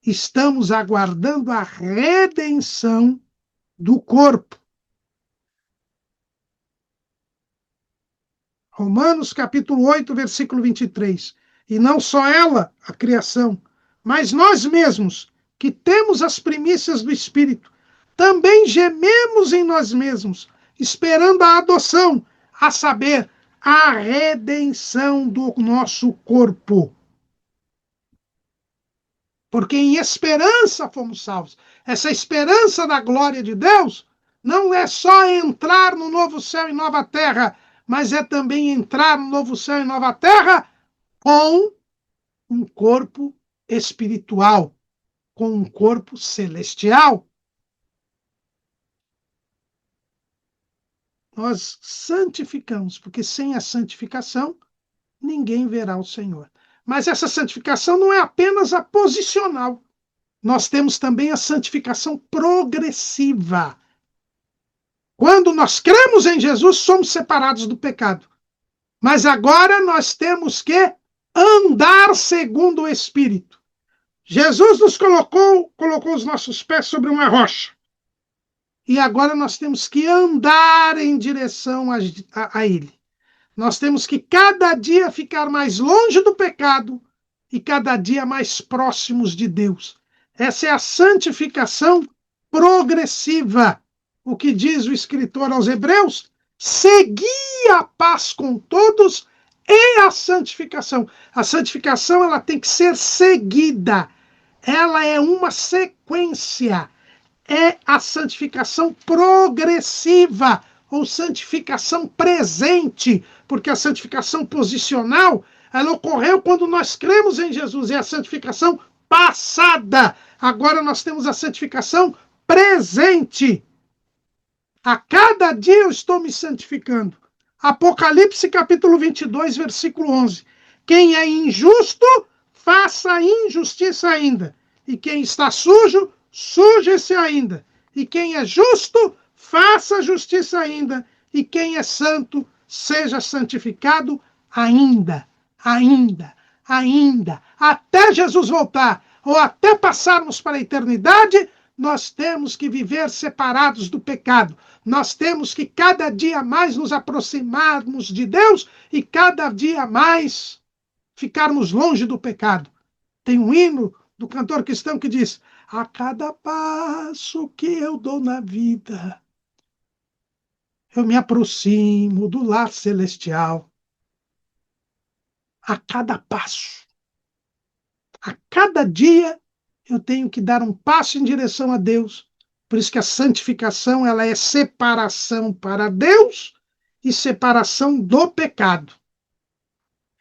Estamos aguardando a redenção do corpo. Romanos capítulo 8, versículo 23. E não só ela, a criação, mas nós mesmos, que temos as primícias do Espírito, também gememos em nós mesmos, esperando a adoção, a saber, a redenção do nosso corpo. Porque em esperança fomos salvos. Essa esperança da glória de Deus não é só entrar no novo céu e nova terra, mas é também entrar no novo céu e nova terra com um corpo espiritual, com um corpo celestial. Nós santificamos, porque sem a santificação, ninguém verá o Senhor. Mas essa santificação não é apenas a posicional. Nós temos também a santificação progressiva. Quando nós cremos em Jesus, somos separados do pecado. Mas agora nós temos que andar segundo o Espírito. Jesus nos colocou os nossos pés sobre uma rocha. E agora nós temos que andar em direção a Ele. Nós temos que cada dia ficar mais longe do pecado e cada dia mais próximos de Deus. Essa é a santificação progressiva. O que diz o escritor aos Hebreus? Segui a paz com todos e a santificação. A santificação ela tem que ser seguida. Ela é uma sequência. É a santificação progressiva ou santificação presente, porque a santificação posicional ela ocorreu quando nós cremos em Jesus, é a santificação passada. Agora nós temos a santificação presente. A cada dia eu estou me santificando. Apocalipse capítulo 22, versículo 11. Quem é injusto, faça injustiça ainda. E quem está sujo, suje-se ainda. E quem é justo, faça justiça ainda. E quem é santo, seja santificado ainda. Até Jesus voltar, ou até passarmos para a eternidade, nós temos que viver separados do pecado. Nós temos que cada dia mais nos aproximarmos de Deus e cada dia mais ficarmos longe do pecado. Tem um hino do cantor cristão que diz: a cada passo que eu dou na vida, eu me aproximo do lar celestial. A cada passo. A cada dia eu tenho que dar um passo em direção a Deus. Por isso que a santificação ela é separação para Deus e separação do pecado.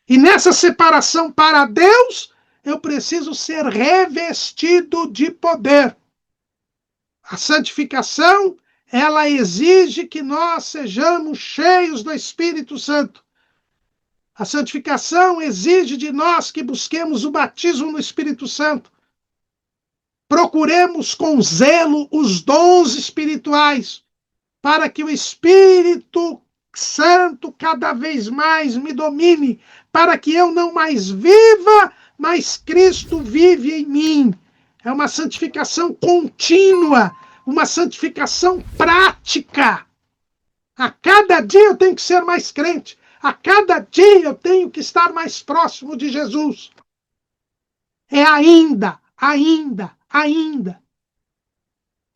E nessa separação para Deus, eu preciso ser revestido de poder. A santificação, ela exige que nós sejamos cheios do Espírito Santo. A santificação exige de nós que busquemos o batismo no Espírito Santo. Procuremos com zelo os dons espirituais, para que o Espírito Santo cada vez mais me domine, para que eu não mais viva, mas Cristo vive em mim. É uma santificação contínua, uma santificação prática. A cada dia eu tenho que ser mais crente. A cada dia eu tenho que estar mais próximo de Jesus. É ainda, ainda, ainda.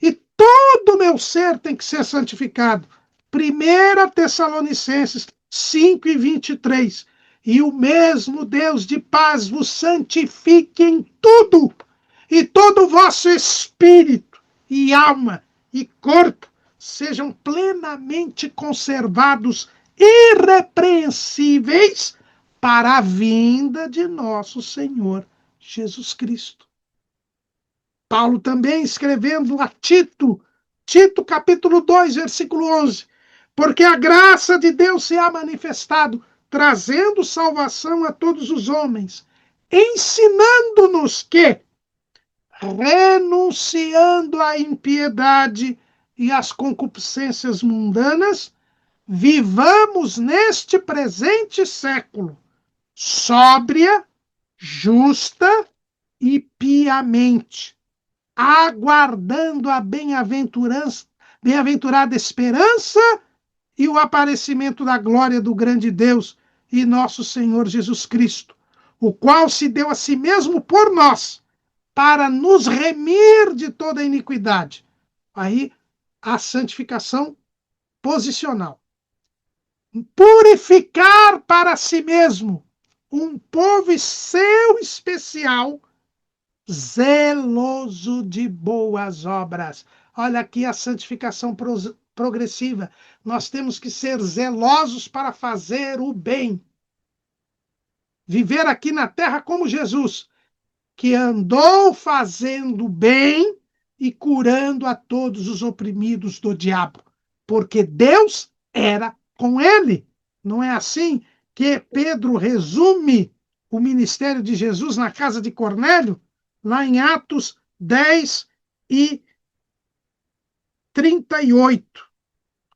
E todo o meu ser tem que ser santificado. 1 Tessalonicenses 5:23. E o mesmo Deus de paz vos santifique em tudo, e todo o vosso espírito, e alma, e corpo sejam plenamente conservados irrepreensíveis para a vinda de nosso Senhor Jesus Cristo. Paulo também escrevendo a Tito, Tito capítulo 2, versículo 11, porque a graça de Deus se ha manifestado, trazendo salvação a todos os homens, ensinando-nos que, renunciando à impiedade e às concupiscências mundanas, vivamos neste presente século, sóbria, justa e piamente, aguardando a bem-aventurada esperança e o aparecimento da glória do grande Deus e nosso Senhor Jesus Cristo, o qual se deu a si mesmo por nós, para nos remir de toda iniquidade. Aí, a santificação posicional. Purificar para si mesmo um povo seu especial, zeloso de boas obras. Olha aqui a santificação progressiva. Nós temos que ser zelosos para fazer o bem. Viver aqui na terra como Jesus, que andou fazendo bem e curando a todos os oprimidos do diabo, porque Deus era com ele. Não é assim que Pedro resume o ministério de Jesus na casa de Cornélio? Lá em Atos 10:38.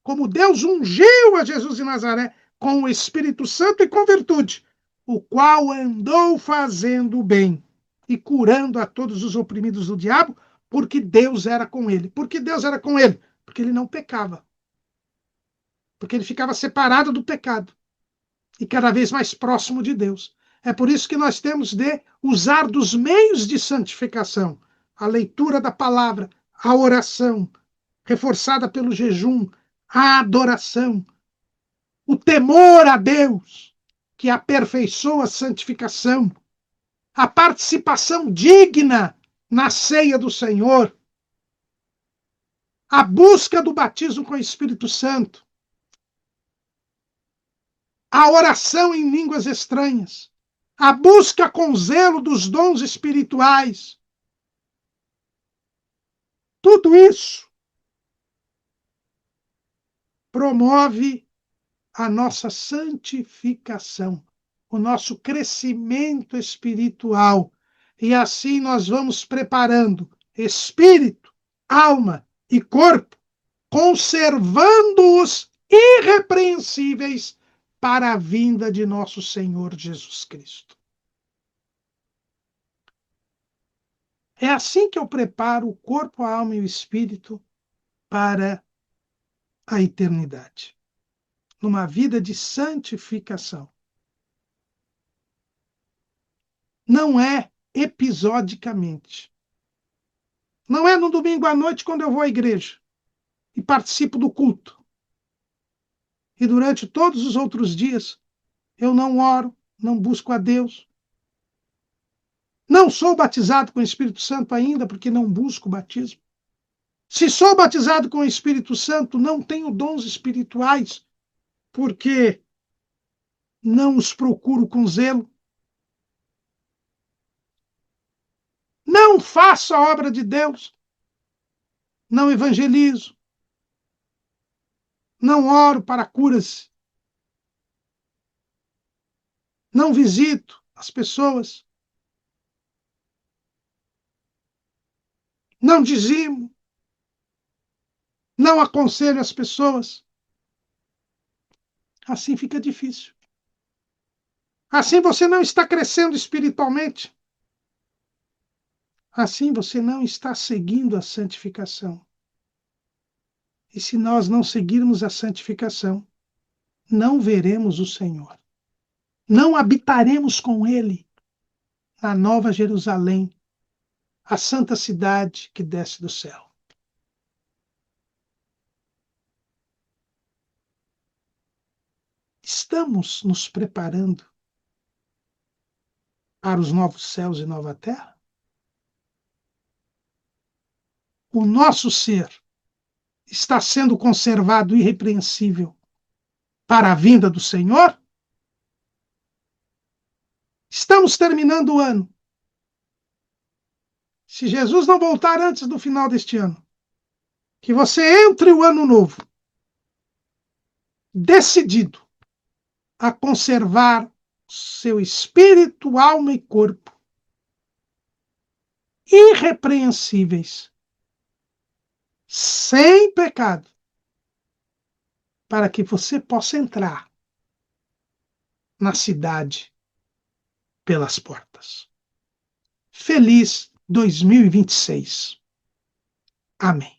Como Deus ungiu a Jesus de Nazaré com o Espírito Santo e com virtude, o qual andou fazendo o bem e curando a todos os oprimidos do diabo, porque Deus era com ele. Por que Deus era com ele? Porque ele não pecava. Porque ele ficava separado do pecado e cada vez mais próximo de Deus. É por isso que nós temos de usar dos meios de santificação, a leitura da palavra, a oração, reforçada pelo jejum, a adoração, o temor a Deus, que aperfeiçoa a santificação, a participação digna na ceia do Senhor, a busca do batismo com o Espírito Santo, a oração em línguas estranhas, a busca com zelo dos dons espirituais. Tudo isso promove a nossa santificação, o nosso crescimento espiritual. E assim nós vamos preparando espírito, alma e corpo, conservando-os irrepreensíveis para a vinda de nosso Senhor Jesus Cristo. É assim que eu preparo o corpo, a alma e o espírito para a eternidade, numa vida de santificação. Não é episodicamente. Não é no domingo à noite quando eu vou à igreja e participo do culto. E durante todos os outros dias eu não oro, não busco a Deus. Não sou batizado com o Espírito Santo ainda porque não busco o batismo. Se sou batizado com o Espírito Santo, não tenho dons espirituais porque não os procuro com zelo. Não faço a obra de Deus. Não evangelizo. Não oro para curas. Não visito as pessoas. Não dizimo. Não aconselho as pessoas. assim fica difícil. Assim você não está crescendo espiritualmente. Assim você não está seguindo a santificação. E se nós não seguirmos a santificação, não veremos o Senhor. Não habitaremos com Ele na Nova Jerusalém, a santa cidade que desce do céu. Estamos nos preparando para os novos céus e nova terra? O nosso ser está sendo conservado irrepreensível para a vinda do Senhor? Estamos terminando o ano. Se Jesus não voltar antes do final deste ano, que você entre o ano novo decidido a conservar seu espírito, alma e corpo irrepreensíveis, sem pecado, para que você possa entrar na cidade pelas portas. Feliz 2026. Amém.